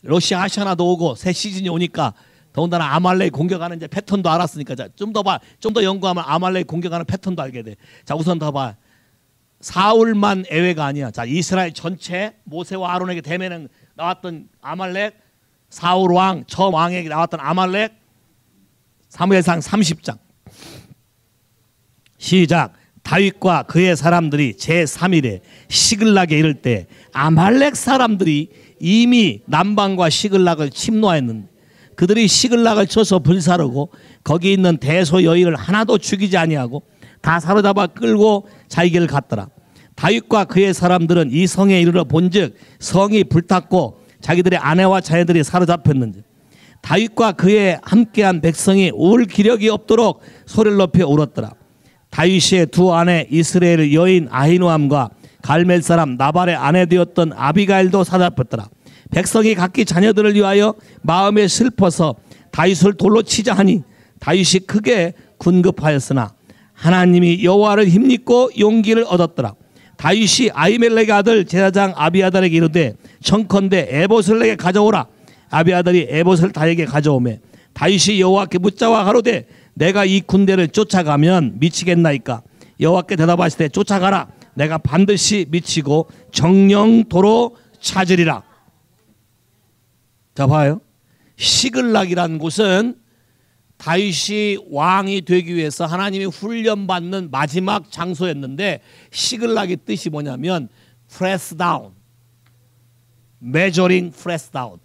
러시아 하샤나도 오고 새 시즌이 오니까 더군다나 아말렉 공격하는 이제 패턴도 알았으니까 좀 더 봐. 좀 더 연구하면 아말렉 공격하는 패턴도 알게 돼. 자, 우선 더 봐. 사울만 예외가 아니야. 자, 이스라엘 전체 모세와 아론에게 대면에 나왔던 아말렉, 사울 왕, 저 왕에게 나왔던 아말렉, 사무엘상 30장. 시작. 다윗과 그의 사람들이 제3일에 시글락에 이를 때 아말렉 사람들이 이미 남방과 시글락을 침노하였는데 그들이 시글락을 쳐서 불사르고 거기 있는 대소 여인을 하나도 죽이지 아니하고 다 사로잡아 끌고 자기를 갔더라. 다윗과 그의 사람들은 이 성에 이르러 본즉 성이 불탔고 자기들의 아내와 자녀들이 사로잡혔는지 다윗과 그의 함께한 백성이 울 기력이 없도록 소리를 높여 울었더라. 다윗의 두 아내 이스라엘 여인 아히노암과 갈멜 사람 나발의 아내 되었던 아비가일도 사로잡혔더라. 백성이 각기 자녀들을 위하여 마음에 슬퍼서 다윗을 돌로 치자 하니 다윗이 크게 군급하였으나 하나님이 여호와를 힘입고 용기를 얻었더라. 다윗이 아히멜렉의 아들 제사장 아비아달에게 이르되 청컨대 에봇을 내게 가져오라. 아비아달이 에봇을 다윗에게 가져오매 다윗이 여호와께 묻자와 가로되 내가 이 군대를 쫓아가면 미치겠나이까. 여호와께 대답하시되 쫓아가라. 내가 반드시 미치고 정령도로 찾으리라. 자, 봐요. 시글락이라는 곳은 다윗이 왕이 되기 위해서 하나님이 훈련받는 마지막 장소였는데 시글락의 뜻이 뭐냐면 press down, measuring press down.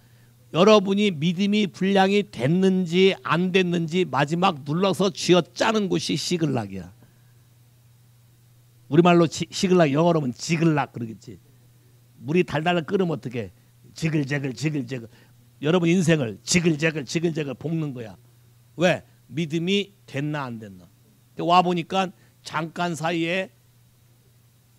여러분이 믿음이 분량이 됐는지 안 됐는지 마지막 눌러서 쥐어짜는 곳이 시글락이야. 우리말로 시글락, 영어로는 지글락 그러겠지. 물이 달달 끓으면 어떻게 지글재글 지글재글. 여러분 인생을 지글재글 지글재글 볶는 거야. 왜? 믿음이 됐나 안 됐나. 와보니까 잠깐 사이에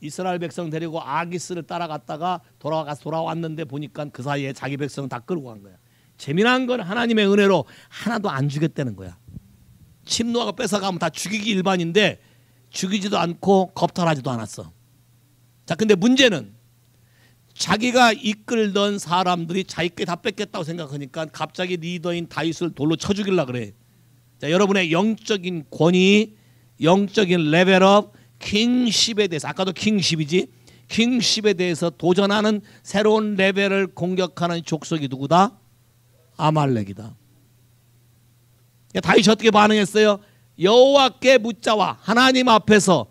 이스라엘 백성 데리고 아기스를 따라갔다가 돌아왔는데 보니까 그 사이에 자기 백성 다 끌고 간 거야. 재미난 건 하나님의 은혜로 하나도 안 죽였다는 거야. 침노하고 뺏어가면 다 죽이기 일반인데 죽이지도 않고 겁탈하지도 않았어. 자, 근데 문제는 자기가 이끌던 사람들이 자기께 다 뺏겠다고 생각하니까 갑자기 리더인 다윗을 돌로 쳐 죽이려고 그래. 자, 여러분의 영적인 권위, 영적인 레벨업, 킹십에 대해서, 아까도 킹십이지, 킹십에 대해서 도전하는 새로운 레벨을 공격하는 족속이 누구다? 아말렉이다. 다윗이 어떻게 반응했어요? 여호와께 묻자와 하나님 앞에서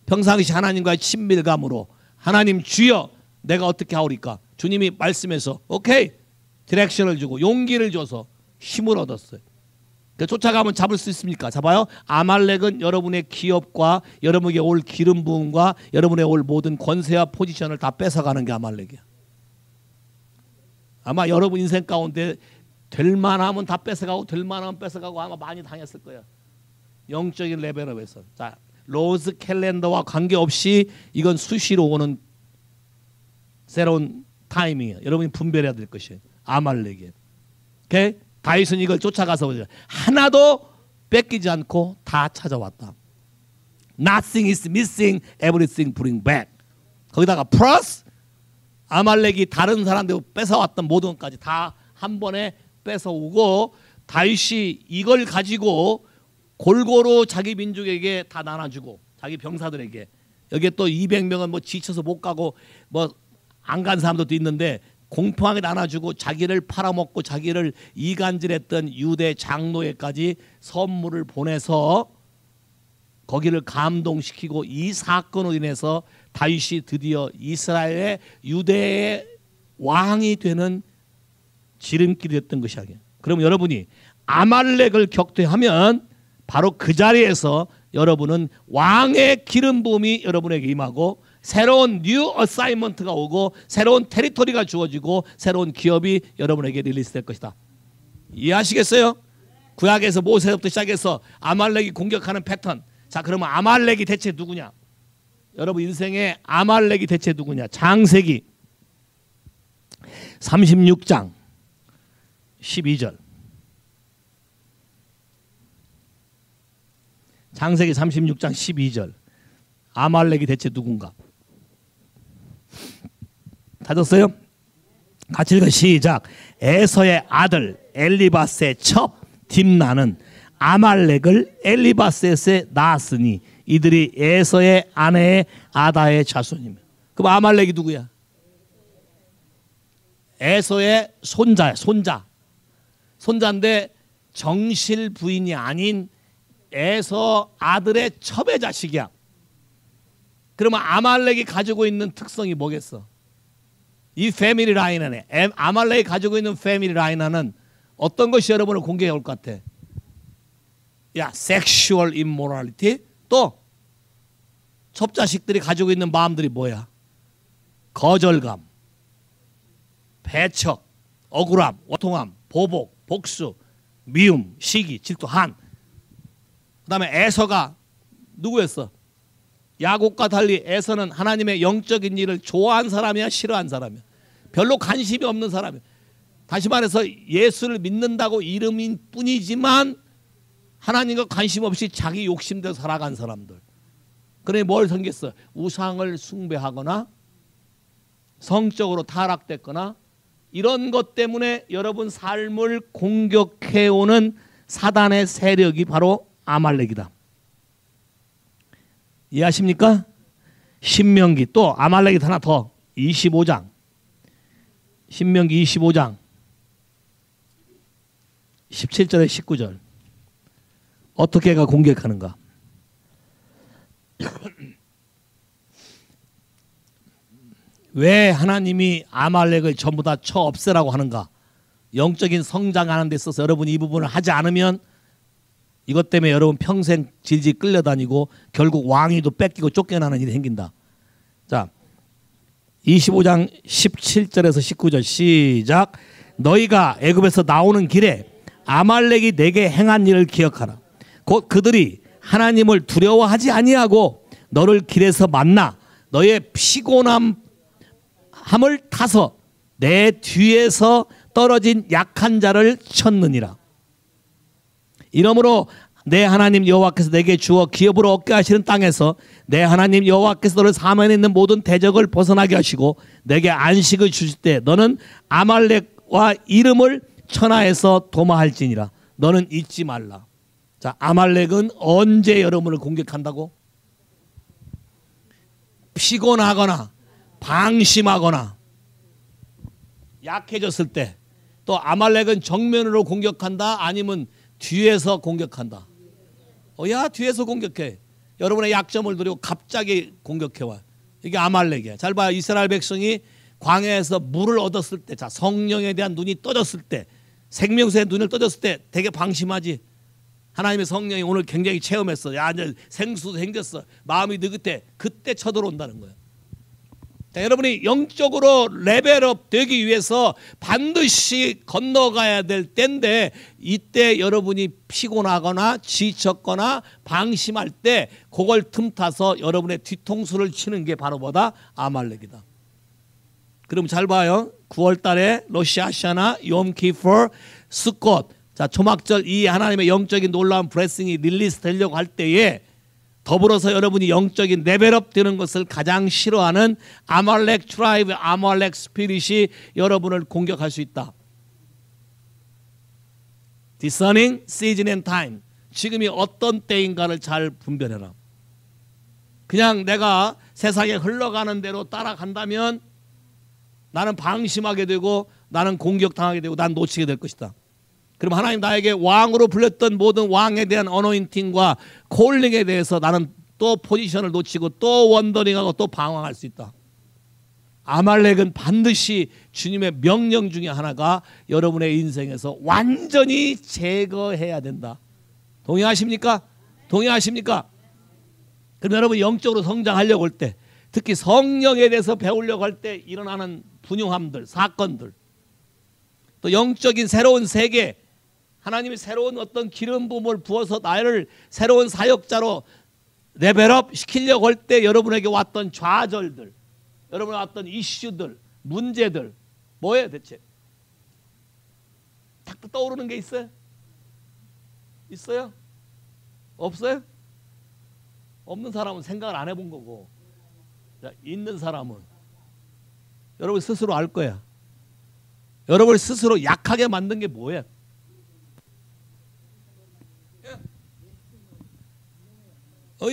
평상시 하나님과의 친밀감으로 하나님 주여 내가 어떻게 하오리까? 주님이 말씀해서 오케이 디렉션을 주고 용기를 줘서 힘을 얻었어요. 쫓아가면 잡을 수 있습니까? 잡아요? 아말렉은 여러분의 기업과 여러분에게 올 기름 부음과 여러분의 올 모든 권세와 포지션을 다 뺏어가는 게 아말렉이야. 아마 여러분 인생 가운데 될 만하면 다 뺏어가고 될 만하면 뺏어가고 아마 많이 당했을 거예요. 영적인 레벨업에서. 자, 로즈 캘린더와 관계없이 이건 수시로 오는 새로운 타이밍이에요. 여러분이 분별해야 될 것이에요. 아말렉이에요. 오케이? 다윗은 이걸 쫓아가서 하나도 뺏기지 않고 다 찾아왔다. Nothing is missing, everything bring back. 거기다가 플러스 아말렉이 다른 사람들 뺏어왔던 모든 것까지 다 한 번에 뺏어오고 다윗이 이걸 가지고 골고루 자기 민족에게 다 나눠주고 자기 병사들에게 여기에 또 200명은 뭐 지쳐서 못 가고 뭐 안 간 사람들도 있는데 공평하게 나눠주고 자기를 팔아먹고 자기를 이간질했던 유대 장로에까지 선물을 보내서 거기를 감동시키고 이 사건으로 인해서 다윗이 드디어 이스라엘의 유대의 왕이 되는 지름길이 됐던 것이 아니에요. 그럼 여러분이 아말렉을 격퇴하면 바로 그 자리에서 여러분은 왕의 기름 부음이 여러분에게 임하고 새로운 뉴 어사이먼트가 오고 새로운 테리토리가 주어지고 새로운 기업이 여러분에게 릴리스될 것이다. 이해하시겠어요? 구약에서 모세부터 시작해서 아말렉이 공격하는 패턴. 자, 그러면 아말렉이 대체 누구냐? 여러분 인생에 아말렉이 대체 누구냐? 창세기 36장 12절. 창세기 36장 12절. 아말렉이 대체 누군가? 찾았어요? 같이 읽어 시작. 에서의 아들 엘리바스의 첩 딥나는 아말렉을 엘리바스에 낳았으니 이들이 에서의 아내의 아다의 자손이며. 그럼 아말렉이 누구야? 에서의 손자야. 손자인데 정실 부인이 아닌 에서 아들의 첩의 자식이야. 그러면 아말렉이 가지고 있는 특성이 뭐겠어? 이 패밀리 라인 안에 아말렉이 가지고 있는 패밀리 라인 안은 어떤 것이 여러분을 공격해 올 것 같아? 야, 섹슈얼 임모랄리티. 또 첩자식들이 가지고 있는 마음들이 뭐야? 거절감, 배척, 억울함, 원통함, 보복, 복수, 미움, 시기, 질투, 한. 그 다음에 에서가 누구였어? 야곱과 달리 에서는 하나님의 영적인 일을 좋아한 사람이야, 싫어한 사람이야? 별로 관심이 없는 사람이야. 다시 말해서 예수를 믿는다고 이름인 뿐이지만 하나님과 관심 없이 자기 욕심대로 살아간 사람들. 그래 뭘 섬겼어? 우상을 숭배하거나 성적으로 타락됐거나 이런 것 때문에 여러분 삶을 공격해오는 사단의 세력이 바로 아말렉이다. 이해하십니까? 신명기 또 아말렉이 하나 더 25장 신명기 25장 17절에 19절 어떻게 해가 공격하는가? 왜 하나님이 아말렉을 전부 다 쳐 없애라고 하는가? 영적인 성장하는 데 있어서 여러분이 이 부분을 하지 않으면 이것 때문에 여러분 평생 질질 끌려다니고 결국 왕위도 뺏기고 쫓겨나는 일이 생긴다. 자, 25장 17절에서 19절 시작. 너희가 애굽에서 나오는 길에 아말렉이 내게 행한 일을 기억하라. 곧 그들이 하나님을 두려워하지 아니하고 너를 길에서 만나 너의 피곤함을 타서 내 뒤에서 떨어진 약한 자를 쳤느니라. 이러므로 내 하나님 여호와께서 내게 주어 기업으로 얻게 하시는 땅에서 내 하나님 여호와께서 너를 사면에 있는 모든 대적을 벗어나게 하시고 내게 안식을 주실 때 너는 아말렉과 이름을 천하에서 도마할지니라. 너는 잊지 말라. 자, 아말렉은 언제 여러분을 공격한다고? 피곤하거나 방심하거나 약해졌을 때. 또 아말렉은 정면으로 공격한다 아니면 뒤에서 공격한다. 야, 뒤에서 공격해. 여러분의 약점을 노리고 갑자기 공격해와. 이게 아말렉이야. 잘 봐요. 이스라엘 백성이 광야에서 물을 얻었을 때, 자, 성령에 대한 눈이 떠졌을 때, 생명수의 눈을 떠졌을 때 되게 방심하지. 하나님의 성령이 오늘 굉장히 체험했어. 야, 이제 생수도 생겼어. 마음이 느긋해. 그때 쳐들어온다는 거예요. 자, 여러분이 영적으로 레벨업 되기 위해서 반드시 건너가야 될 때인데 이때 여러분이 피곤하거나 지쳤거나 방심할 때 그걸 틈타서 여러분의 뒤통수를 치는 게 바로 뭐다? 아말렉이다. 그럼 잘 봐요. 9월 달에 로시아샤나, 욤키포, 스콧, 자, 초막절 이 하나님의 영적인 놀라운 블레싱이 릴리스 되려고 할 때에 더불어서 여러분이 영적인 레벨업 되는 것을 가장 싫어하는 아말렉 트라이브, 아말렉 스피릿이 여러분을 공격할 수 있다. Discerning season and time. 지금이 어떤 때인가를 잘 분별해라. 그냥 내가 세상에 흘러가는 대로 따라간다면 나는 방심하게 되고 나는 공격당하게 되고 난 놓치게 될 것이다. 그럼 하나님 나에게 왕으로 불렸던 모든 왕에 대한 어노인팅과 콜링에 대해서 나는 또 포지션을 놓치고 또 원더링하고 또 방황할 수 있다. 아말렉은 반드시 주님의 명령 중에 하나가 여러분의 인생에서 완전히 제거해야 된다. 동의하십니까? 동의하십니까? 그럼 여러분 영적으로 성장하려고 할 때 특히 성령에 대해서 배우려고 할 때 일어나는 분용함들, 사건들 또 영적인 새로운 세계 하나님이 새로운 어떤 기름 부음을 부어서 나를 새로운 사역자로 레벨업 시키려고 할 때 여러분에게 왔던 좌절들 여러분에 왔던 이슈들 문제들 뭐예요 대체? 탁 떠오르는 게 있어요? 있어요? 없어요? 없는 사람은 생각을 안 해본 거고, 자, 있는 사람은 여러분 스스로 알 거야. 여러분 스스로 약하게 만든 게 뭐예요?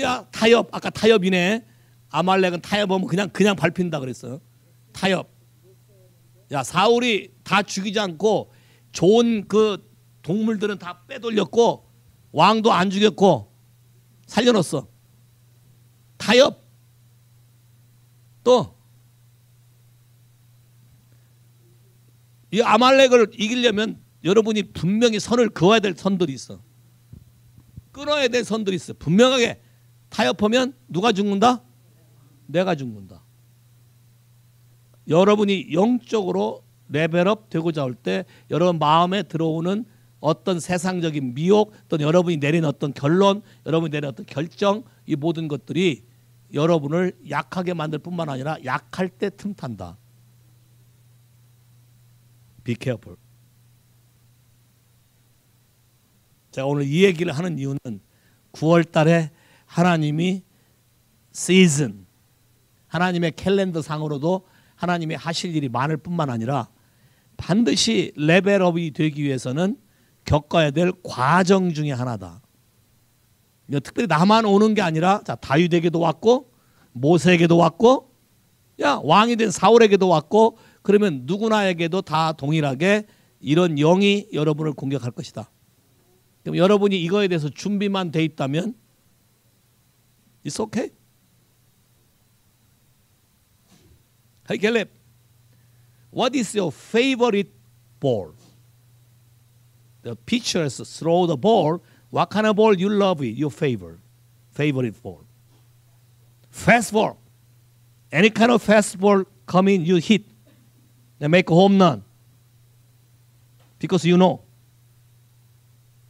야 타협. 아까 타협이네. 아말렉은 타협하면 그냥 밟힌다 그랬어. 타협. 야 사울이 다 죽이지 않고 좋은 그 동물들은 다 빼돌렸고 왕도 안 죽였고 살려놨어. 타협. 또 이 아말렉을 이기려면 여러분이 분명히 선을 그어야 될 선들이 있어. 끊어야 될 선들이 있어. 분명하게 타협하면 누가 죽는다? 내가 죽는다. 여러분이 영적으로 레벨업 되고자 할 때 여러분 마음에 들어오는 어떤 세상적인 미혹 또는 여러분이 내린 어떤 결론, 여러분이 내린 어떤 결정, 이 모든 것들이 여러분을 약하게 만들 뿐만 아니라 약할 때 틈탄다. Be careful. 제가 오늘 이 얘기를 하는 이유는 9월 달에 하나님이 시즌, 하나님의 캘린더 상으로도 하나님이 하실 일이 많을 뿐만 아니라 반드시 레벨업이 되기 위해서는 겪어야 될 과정 중에 하나다. 특별히 나만 오는 게 아니라 자, 다윗에게도 왔고 모세에게도 왔고 야 왕이 된 사울에게도 왔고 그러면 누구나에게도 다 동일하게 이런 영이 여러분을 공격할 것이다. 그럼 여러분이 이거에 대해서 준비만 돼 있다면 It's okay. Hey Caleb, what is your favorite ball? The pitchers throw the ball. What kind of ball you love it? Your favorite ball. Fastball. Any kind of fastball come in, you hit. They make a home run. Because you know.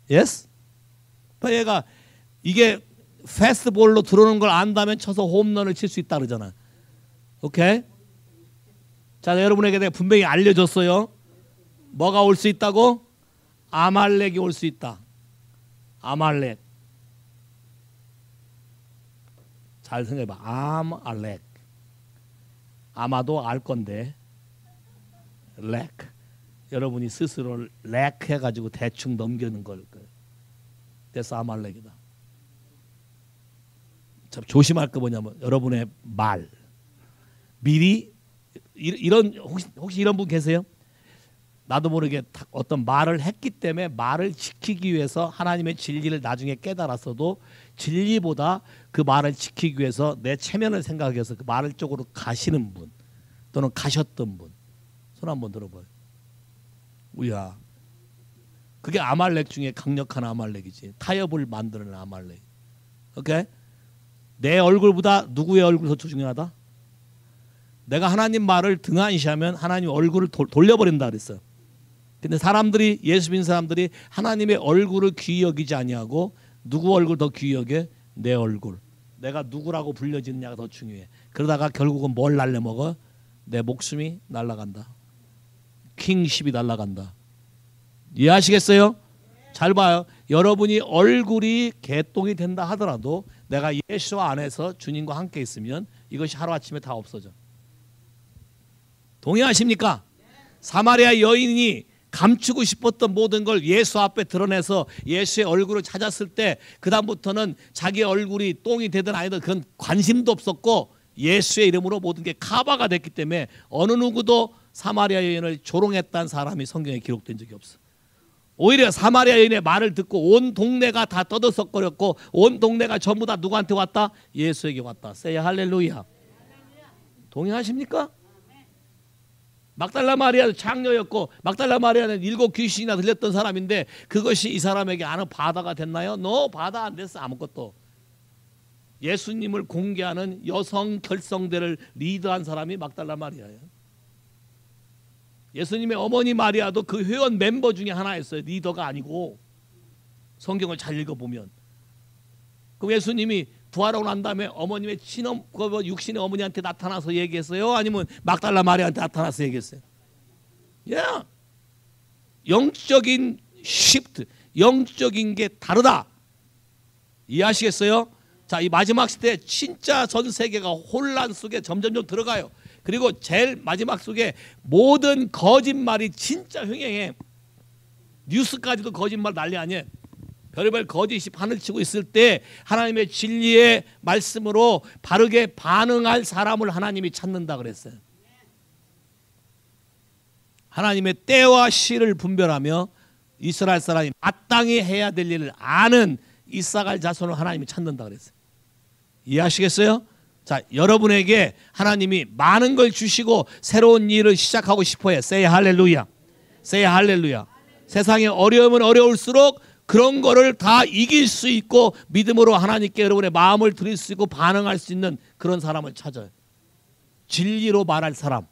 Yes? 얘가 이게 패스트볼로 들어오는 걸 안다면 쳐서 홈런을 칠 수 있다 그러잖아. 오케이? 자, 여러분에게 내가 분명히 알려줬어요. 뭐가 올 수 있다고? 아말렉이 올 수 있다. 아말렉. 잘 생각해봐. 아말렉. 아마도 알 건데. 렉. 여러분이 스스로 렉 해가지고 대충 넘기는 걸. 그래서 아말렉이다. 참 조심할 거 뭐냐면 여러분의 말. 미리 이런 혹시 이런 분 계세요? 나도 모르게 어떤 말을 했기 때문에 말을 지키기 위해서 하나님의 진리를 나중에 깨달았어도 진리보다 그 말을 지키기 위해서 내 체면을 생각해서 그 말을 쪽으로 가시는 분 또는 가셨던 분 손 한번 들어봐요. 우야, 그게 아말렉 중에 강력한 아말렉이지. 타협을 만드는 아말렉. 오케이? 내 얼굴보다 누구의 얼굴이 더 중요하다? 내가 하나님 말을 등한시하면 하나님 얼굴을 돌려버린다 그랬어요. 근데 사람들이 예수 믿는 사람들이 하나님의 얼굴을 귀히 여기지 아니하고 누구 얼굴 더 귀히 여겨? 내 얼굴. 내가 누구라고 불려지느냐가 더 중요해. 그러다가 결국은 뭘 날려먹어? 내 목숨이 날아간다. 킹십이 날아간다. 이해하시겠어요? 잘 봐요. 여러분이 얼굴이 개똥이 된다 하더라도 내가 예수 안에서 주님과 함께 있으면 이것이 하루아침에 다 없어져. 동의하십니까? 사마리아 여인이 감추고 싶었던 모든 걸 예수 앞에 드러내서 예수의 얼굴을 찾았을 때 그 다음부터는 자기 얼굴이 똥이 되든 아니든 그건 관심도 없었고 예수의 이름으로 모든 게 카바가 됐기 때문에 어느 누구도 사마리아 여인을 조롱했다는 사람이 성경에 기록된 적이 없어. 오히려 사마리아 여인의 말을 듣고 온 동네가 다 떠들썩거렸고 온 동네가 전부 다 누구한테 왔다? 예수에게 왔다. 세이 할렐루야. 동의하십니까? 막달라 마리아도 장녀였고 막달라 마리아는 7 귀신이나 들렸던 사람인데 그것이 이 사람에게 아는 바다가 됐나요? 바다 안 됐어. 아무것도. 예수님을 공개하는 여성 결성대를 리드한 사람이 막달라 마리아예요. 예수님의 어머니 마리아도 그 회원 멤버 중에 하나였어요. 리더가 아니고. 성경을 잘 읽어보면. 그럼 예수님이 부활하고 난 다음에 어머님의 육신의 어머니한테 나타나서 얘기했어요? 아니면 막달라 마리아한테 나타나서 얘기했어요? Yeah. 영적인 시프트, 영적인 게 다르다. 이해하시겠어요? 자, 이 마지막 시대에 진짜 전 세계가 혼란 속에 점점점 들어가요. 그리고 제일 마지막 속에 모든 거짓말이 진짜 흥행해. 뉴스까지도 거짓말 난리 아니에요. 별의별 거짓이 판을 치고 있을 때 하나님의 진리의 말씀으로 바르게 반응할 사람을 하나님이 찾는다 그랬어요. 하나님의 때와 시를 분별하며 이스라엘 사람이 마땅히 해야 될 일을 아는 이사갈 자손을 하나님이 찾는다 그랬어요. 이해하시겠어요? 자, 여러분에게 하나님이 많은 걸 주시고 새로운 일을 시작하고 싶어요. Say 할렐루야. Say 할렐루야. 세상에 어려우면 어려울수록 그런 거를 다 이길 수 있고 믿음으로 하나님께 여러분의 마음을 드릴 수 있고 반응할 수 있는 그런 사람을 찾아요. 진리로 말할 사람.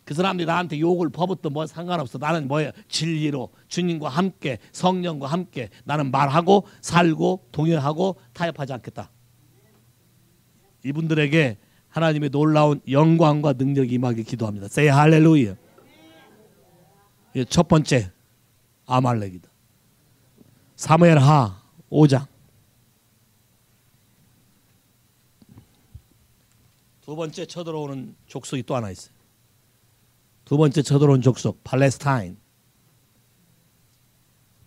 그 사람들이 나한테 욕을 퍼붓든 뭐 상관없어. 나는 뭐예요? 진리로 주님과 함께 성령과 함께 나는 말하고 살고 동행하고 타협하지 않겠다. 이분들에게 하나님의 놀라운 영광과 능력이 임하길 기도합니다. Say 할렐루야. 첫 번째 아말렉이다. 사무엘하 5장. 두 번째 쳐들어오는 족속이 또 하나 있어요. 두 번째 쳐들어온 족속 팔레스타인.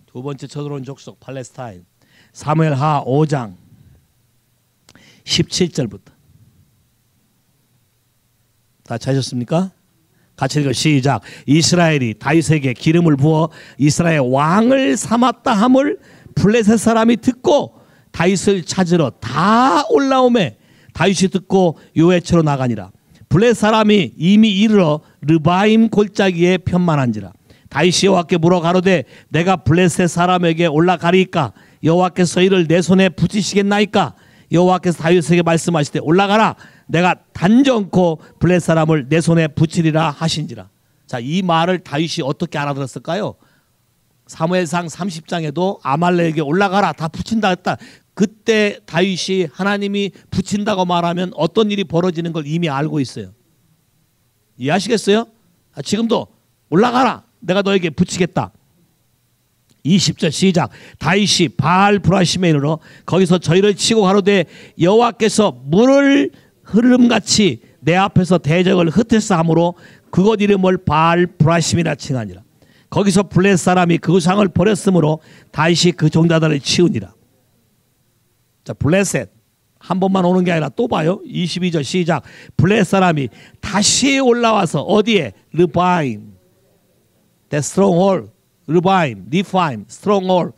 두 번째 쳐들어온 족속 팔레스타인. 사무엘하 5장 17절부터. 다 찾으셨습니까? 같이 읽어 시작. 이스라엘이 다윗에게 기름을 부어 이스라엘 왕을 삼았다 함을 블레셋 사람이 듣고 다윗을 찾으러 다 올라오매 다윗이 듣고 요회처로 나가니라. 블레셋 사람이 이미 이르러 르바임 골짜기에 편만한지라. 다윗이 여호와께 물어 가로되 내가 블레셋 사람에게 올라가리이까 여호와께서 이를 내 손에 붙이시겠나이까. 여호와께서 다윗에게 말씀하시되 올라가라. 내가 단정코 블레셋 사람을 내 손에 붙이리라 하신지라. 자, 이 말을 다윗이 어떻게 알아들었을까요? 사무엘상 30장에도 아말렉에게 올라가라 다 붙인다 했다. 그때 다윗이 하나님이 붙인다고 말하면 어떤 일이 벌어지는 걸 이미 알고 있어요. 이해하시겠어요? 지금도 올라가라 내가 너에게 붙이겠다. 20절 시작. 다윗이 바알 브라심에 이르러 거기서 저희를 치고 가로되 여호와께서 물을 흐름같이 내 앞에서 대적을 흩으사 하므로 그곳 이름을 바알 브라심이라 칭하니라. 거기서 블레셋 사람이 그 우상을 버렸으므로 다윗이 그 종자들을 치우니라. 자, 블레셋 한 번만 오는 게 아니라 또 봐요. 22절 시작. 블레셋 사람이 다시 올라와서 어디에? 르바임. The stronghold. 르바임, 리파임, 스트롱홀.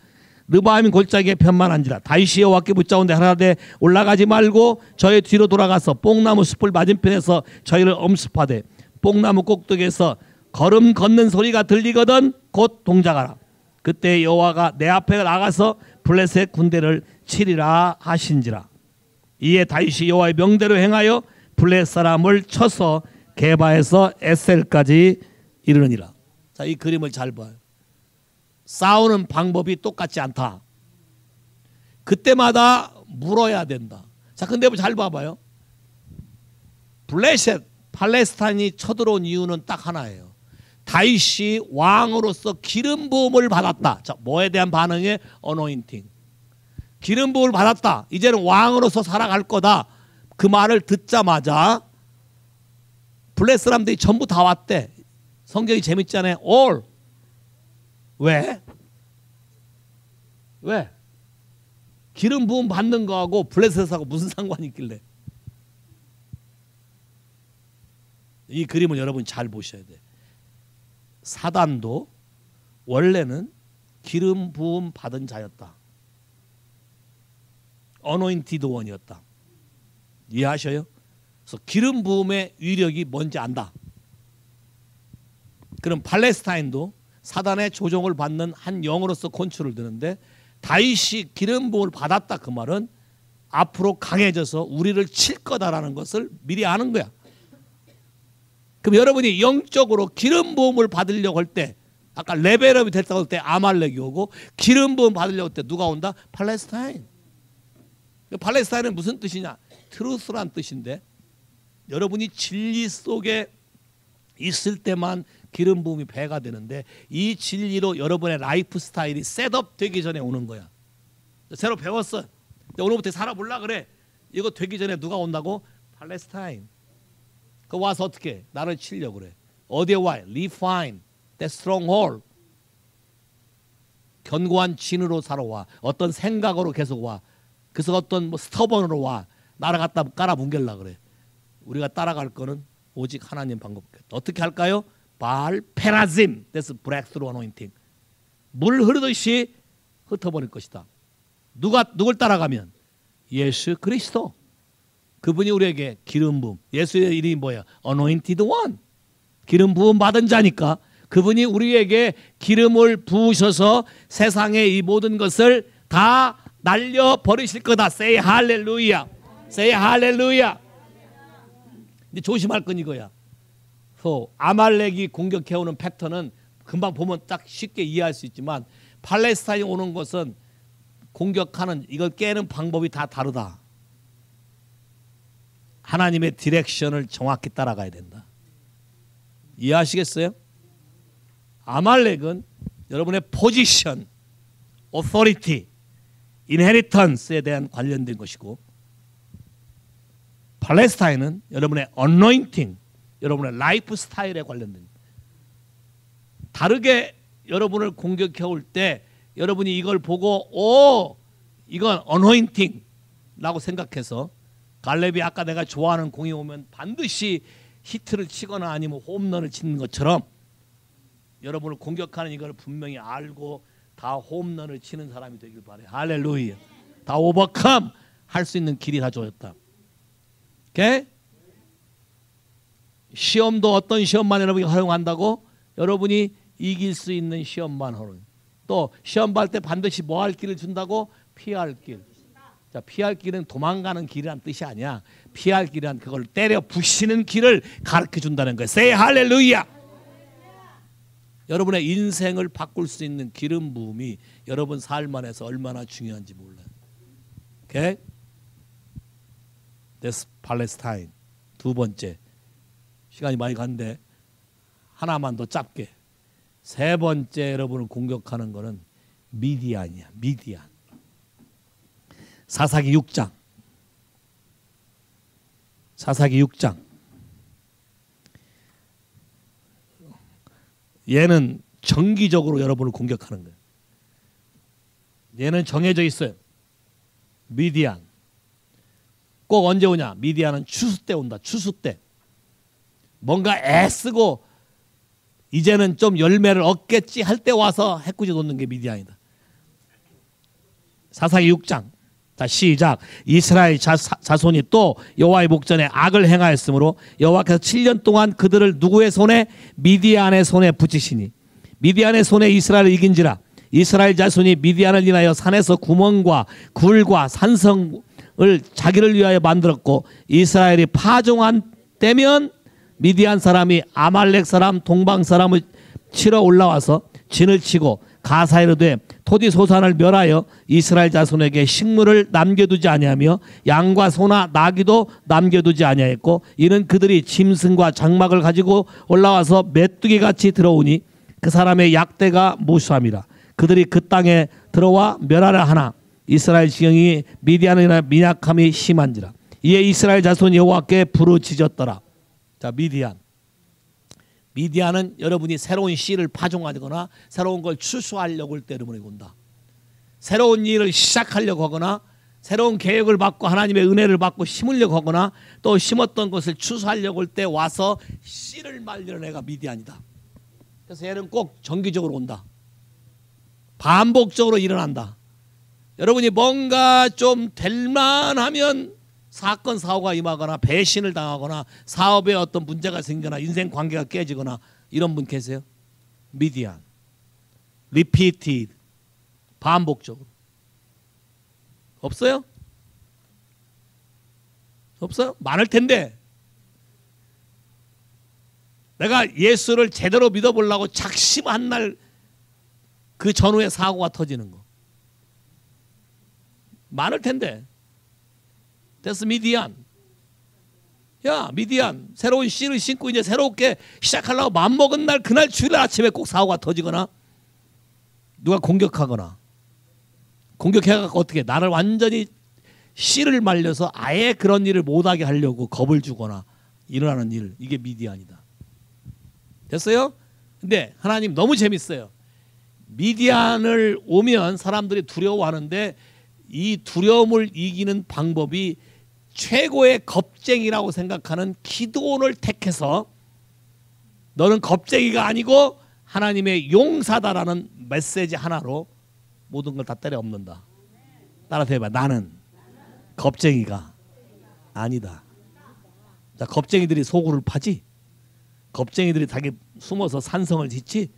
르바임 골짜기에 편만한지라. 다윗이 여호와께 붙잡은데 하라되 올라가지 말고 저희 뒤로 돌아가서 뽕나무 숲을 맞은편에서 저희를 엄습하되 뽕나무 꼭대기에서 걸음 걷는 소리가 들리거든 곧 동작하라. 그때 여호와가 내 앞에 나가서 블레셋 군대를 치리라 하신지라. 이에 다윗이 여호와의 명대로 행하여 블레셋 사람을 쳐서 게바에서 에셀까지 이르느니라. 자, 이 그림을 잘 봐요. 싸우는 방법이 똑같지 않다. 그때마다 물어야 된다. 자, 근데 잘 봐봐요. 블레셋, 팔레스타인이 쳐들어온 이유는 딱 하나예요. 다윗이 왕으로서 기름 부음을 받았다. 자, 뭐에 대한 반응에? 어노인팅. 기름 부음을 받았다. 이제는 왕으로서 살아갈 거다. 그 말을 듣자마자 블레셋 사람들이 전부 다 왔대. 성경이 재밌잖아요. all. 왜? 왜? 기름 부음 받는 거하고 블레셋하고 무슨 상관이 있길래? 이 그림을 여러분 잘 보셔야 돼. 사단도 원래는 기름 부음 받은 자였다. 어노인티드 원이었다. 이해하셔요? 그래서 기름 부음의 위력이 뭔지 안다. 그럼 팔레스타인도 사단의 조종을 받는 한 영으로서 컨트롤을 드는데 다윗이 기름 부음을 받았다. 그 말은 앞으로 강해져서 우리를 칠 거다라는 것을 미리 아는 거야. 그럼 여러분이 영적으로 기름 부음을 받으려고 할 때 아까 레벨업이 됐다고 할 때 아말렉이 오고 기름 부음 받으려고 할 때 누가 온다? 팔레스타인. 팔레스타인은 무슨 뜻이냐? 트루스란 뜻인데 여러분이 진리 속에 있을 때만 기름 부음이 배가 되는데 이 진리로 여러분의 라이프 스타일이 셋업 되기 전에 오는 거야. 새로 배웠어. 오늘부터 살아볼라 그래. 이거 되기 전에 누가 온다고? 팔레스타인. 그 와서 어떻게? 나를 치려고 그래. 어디에 와? Refine that stronghold. 견고한 진으로 살아와. 어떤 생각으로 계속 와. 그래서 어떤 뭐 스터번으로 와. 나를 갖다 깔아 뭉갤라 그래. 우리가 따라갈 거는 오직 하나님 방법밖에. 어떻게 할까요? 바알 페라짐. That's breakthrough anointing. 물 흐르듯이 흩어버릴 것이다. 누굴 따라가면? 예수 그리스도. 그분이 우리에게 기름 부음. 예수의 이름이 뭐야? Anointed one. 기름 부음 받은 자니까 그분이 우리에게 기름을 부으셔서 세상의 이 모든 것을 다 날려 버리실 거다. Say hallelujah. Say hallelujah. 근데 조심할 건 이거야. 아말렉이 공격해오는 패턴은 금방 보면 딱 쉽게 이해할 수 있지만 팔레스타인이 오는 것은 공격하는 이걸 깨는 방법이 다 다르다. 하나님의 디렉션을 정확히 따라가야 된다. 이해하시겠어요? 아말렉은 여러분의 포지션, 오토리티, 인헤리턴스에 대한 관련된 것이고 팔레스타인은 여러분의 어노인팅, 여러분의 라이프 스타일에 관련된 다르게 여러분을 공격해 올 때 여러분이 이걸 보고 이건 어노인팅라고 생각해서 갈렙이 아까 내가 좋아하는 공이 오면 반드시 히트를 치거나 아니면 홈런을 치는 것처럼 여러분을 공격하는 이걸 분명히 알고 다 홈런을 치는 사람이 되길 바래. 할렐루야. 다 오버컴 할 수 있는 길이 다 주어졌다. 오케이? 시험도 어떤 시험만 여러분이 활용한다고? 여러분이 이길 수 있는 시험만 활용. 또 시험 볼 때 반드시 뭐 할 길을 준다고? 피할 길. 자, 피할 길은 도망가는 길이란 뜻이 아니야. 피할 길이란 그걸 때려 부시는 길을 가르쳐 준다는 거예요. Say 할렐루야. 여러분의 인생을 바꿀 수 있는 기름 부음이 여러분 삶 안에서 얼마나 중요한지 몰라요. 오케이? That's Palestine. 두 번째. 시간이 많이 갔는데 하나만 더 짧게. 세 번째 여러분을 공격하는 거는 미디안이야. 미디안. 사사기 6장. 사사기 6장. 얘는 정기적으로 여러분을 공격하는 거예요. 얘는 정해져 있어요. 미디안. 꼭 언제 오냐? 미디안은 추수 때 온다. 추수 때. 뭔가 애쓰고 이제는 좀 열매를 얻겠지 할 때 와서 해꾸지 놓는 게 미디안이다. 사사기 6장. 자, 시작. 이스라엘 자손이 또 여호와의 목전에 악을 행하였으므로 여호와께서 7년 동안 그들을 누구의 손에? 미디안의 손에 붙이시니 미디안의 손에 이스라엘을 이긴지라. 이스라엘 자손이 미디안을 인하여 산에서 구멍과 굴과 산성을 자기를 위하여 만들었고 이스라엘이 파종한 때면 미디안 사람이 아말렉 사람 동방 사람을 치러 올라와서 진을 치고 가사에 이르되 토지 소산을 멸하여 이스라엘 자손에게 식물을 남겨두지 아니하며 양과 소나 나귀도 남겨두지 아니하였고 이는 그들이 짐승과 장막을 가지고 올라와서 메뚜기같이 들어오니 그 사람의 약대가 무수함이라. 그들이 그 땅에 들어와 멸하라 하나 이스라엘 지경이 미디안이나 미약함이 심한지라. 이에 이스라엘 자손이 여호와께 부르짖었더라. 자, 미디안. 미디안은 여러분이 새로운 씨를 파종하거나 새로운 걸 추수하려고 할 때 여러분이 온다. 새로운 일을 시작하려고 하거나 새로운 계획을 받고 하나님의 은혜를 받고 심으려고 하거나 또 심었던 것을 추수하려고 할 때 와서 씨를 말리는 애가 미디안이다. 그래서 얘는 꼭 정기적으로 온다. 반복적으로 일어난다. 여러분이 뭔가 좀 될만하면 사건 사고가 임하거나 배신을 당하거나 사업에 어떤 문제가 생기거나 인생 관계가 깨지거나 이런 분 계세요? 미디안. 리피티드. 반복적으로. 없어요? 없어요? 많을 텐데 내가 예수를 제대로 믿어보려고 작심한 날 그 전후에 사고가 터지는 거 많을 텐데. 그래서 미디안. 야, 미디안. 새로운 씨를 신고 이제 새롭게 시작하려고 마음먹은 날 그날 주일 아침에 꼭 사고가 터지거나 누가 공격하거나 공격해갖고 어떻게 나를 완전히 씨를 말려서 아예 그런 일을 못하게 하려고 겁을 주거나 일어나는 일, 이게 미디안이다. 됐어요? 근데 하나님 너무 재밌어요. 미디안을 오면 사람들이 두려워하는데 이 두려움을 이기는 방법이 최고의 겁쟁이라고 생각하는 기드온을 택해서 너는 겁쟁이가 아니고 하나님의 용사다라는 메시지 하나로 모든 걸 다 때려 엎는다. 따라서 해봐. 나는 겁쟁이가 아니다. 자, 겁쟁이들이 소굴을 파지. 겁쟁이들이 자기 숨어서 산성을 짓지.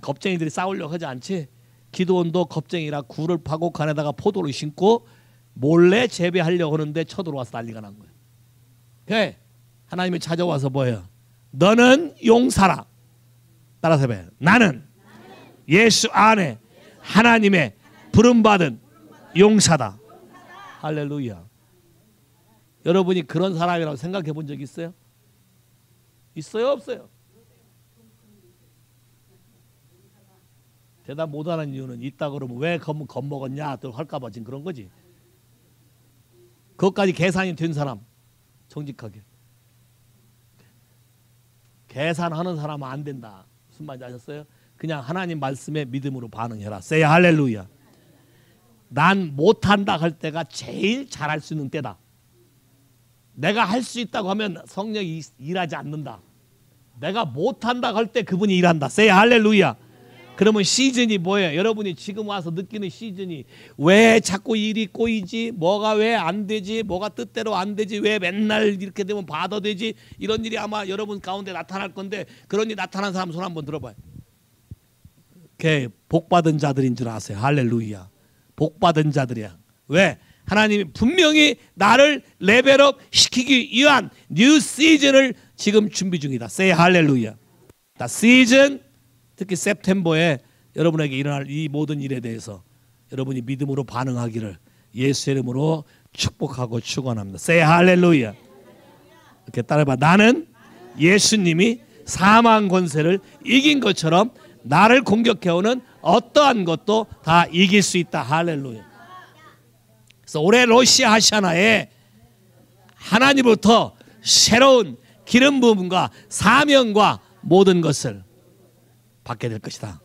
겁쟁이들이 싸우려고 하지 않지. 기드온도 겁쟁이라 굴을 파고 간에다가 포도를 심고 몰래 재배하려고 하는데 쳐들어와서 난리가 난 거예요. 그래, 하나님이 찾아와서 뭐예요? 너는 용사라. 따라서 해봐요. 나는 예수 안에 하나님의 부름받은 용사다. 할렐루야. 여러분이 그런 사람이라고 생각해 본 적 있어요? 있어요? 없어요? 대답 못하는 이유는 있다 그러면 왜 겁먹었냐 또 할까봐 지금 그런 거지. 그것까지 계산이 된 사람 정직하게. 계산하는 사람은 안 된다. 무슨 말인지 아셨어요? 그냥 하나님 말씀에 믿음으로 반응해라. Say 할렐루야. 난 못한다 할 때가 제일 잘할 수 있는 때다. 내가 할 수 있다고 하면 성령이 일하지 않는다. 내가 못한다 할 때 그분이 일한다. Say 할렐루야. 그러면 시즌이 뭐예요? 여러분이 지금 와서 느끼는 시즌이 왜 자꾸 일이 꼬이지? 뭐가 왜 안 되지? 뭐가 뜻대로 안 되지? 왜 맨날 이렇게 되면 받아되지? 이런 일이 아마 여러분 가운데 나타날 건데 그런 일이 나타난 사람 손 한번 들어봐요. 걔 복받은 자들인 줄 아세요? 할렐루야. 복받은 자들이야. 왜? 하나님이 분명히 나를 레벨업 시키기 위한 뉴 시즌을 지금 준비 중이다. Say 할렐루야. 다 시즌 특히 september에 여러분에게 일어날 이 모든 일에 대해서 여러분이 믿음으로 반응하기를 예수 이름으로 축복하고 축원합니다. Say 할렐루야. 이렇게 따라해봐. 나는 예수님이 사망 권세를 이긴 것처럼 나를 공격해오는 어떠한 것도 다 이길 수 있다. 할렐루야. 그래서 올해 러시아 하샤나에 하나님부터 새로운 기름 부음과 사명과 모든 것을 받게 될 것이다.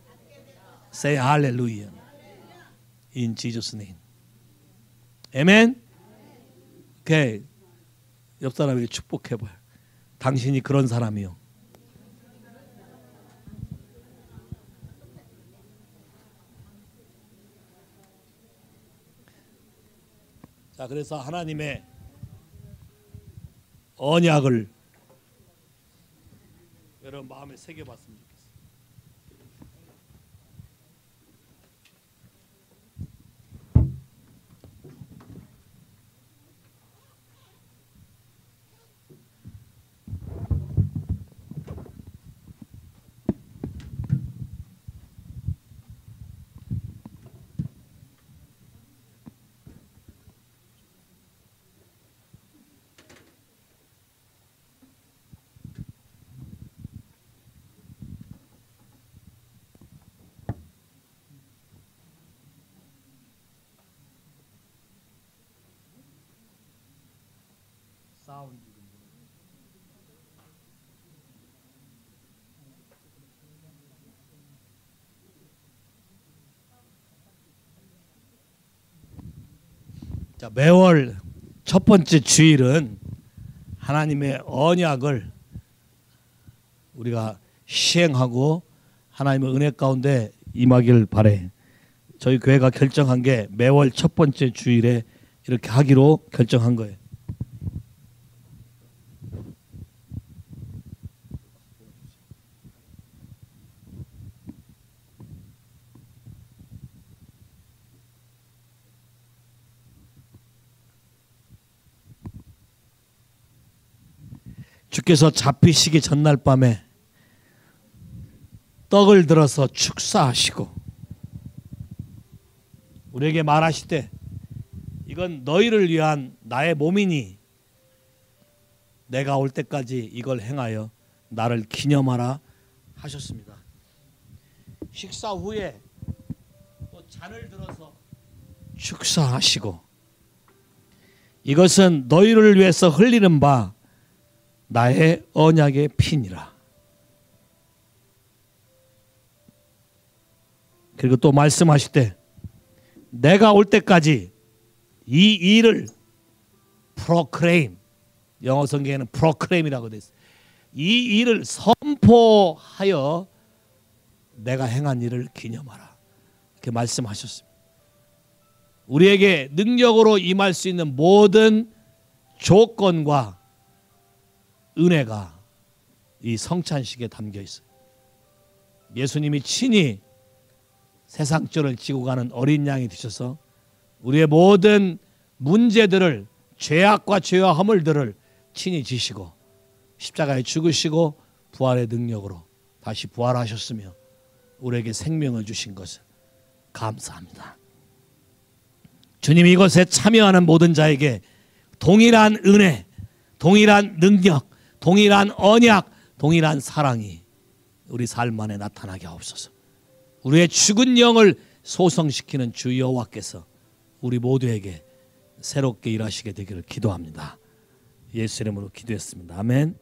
Say hallelujah. In Jesus' name. 아멘. 오케이. 옆 사람에게 축복해봐요. 당신이 그런 사람이요. 자, 그래서 하나님의 언약을 여러분 마음에 새겨봤습니다. 자, 매월 첫 번째 주일은 하나님의 언약을 우리가 시행하고 하나님의 은혜 가운데 임하길 바래. 저희 교회가 결정한 게 매월 첫 번째 주일에 이렇게 하기로 결정한 거예요. 주께서 잡히시기 전날 밤에 떡을 들어서 축사하시고 우리에게 말하시되 이건 너희를 위한 나의 몸이니 내가 올 때까지 이걸 행하여 나를 기념하라 하셨습니다. 식사 후에 또 잔을 들어서 축사하시고 이것은 너희를 위해서 흘리는 바 나의 언약의 피니라. 그리고 또 말씀하실 때 내가 올 때까지 이 일을 proclaim, 영어 성경에는 proclaim이라고 되어 있어요. 이 일을 선포하여 내가 행한 일을 기념하라. 이렇게 말씀하셨습니다. 우리에게 능력으로 임할 수 있는 모든 조건과 은혜가 이 성찬식에 담겨 있어요. 예수님이 친히 세상죄를 지고 가는 어린 양이 되셔서 우리의 모든 문제들을, 죄악과 죄와 허물들을 친히 지시고 십자가에 죽으시고 부활의 능력으로 다시 부활하셨으며 우리에게 생명을 주신 것을 감사합니다. 주님이 이것에 참여하는 모든 자에게 동일한 은혜, 동일한 능력, 동일한 언약, 동일한 사랑이 우리 삶 안에 나타나게 하옵소서. 우리의 죽은 영을 소성시키는 주 여호와께서 우리 모두에게 새롭게 일하시게 되기를 기도합니다. 예수 이름으로 기도했습니다. 아멘.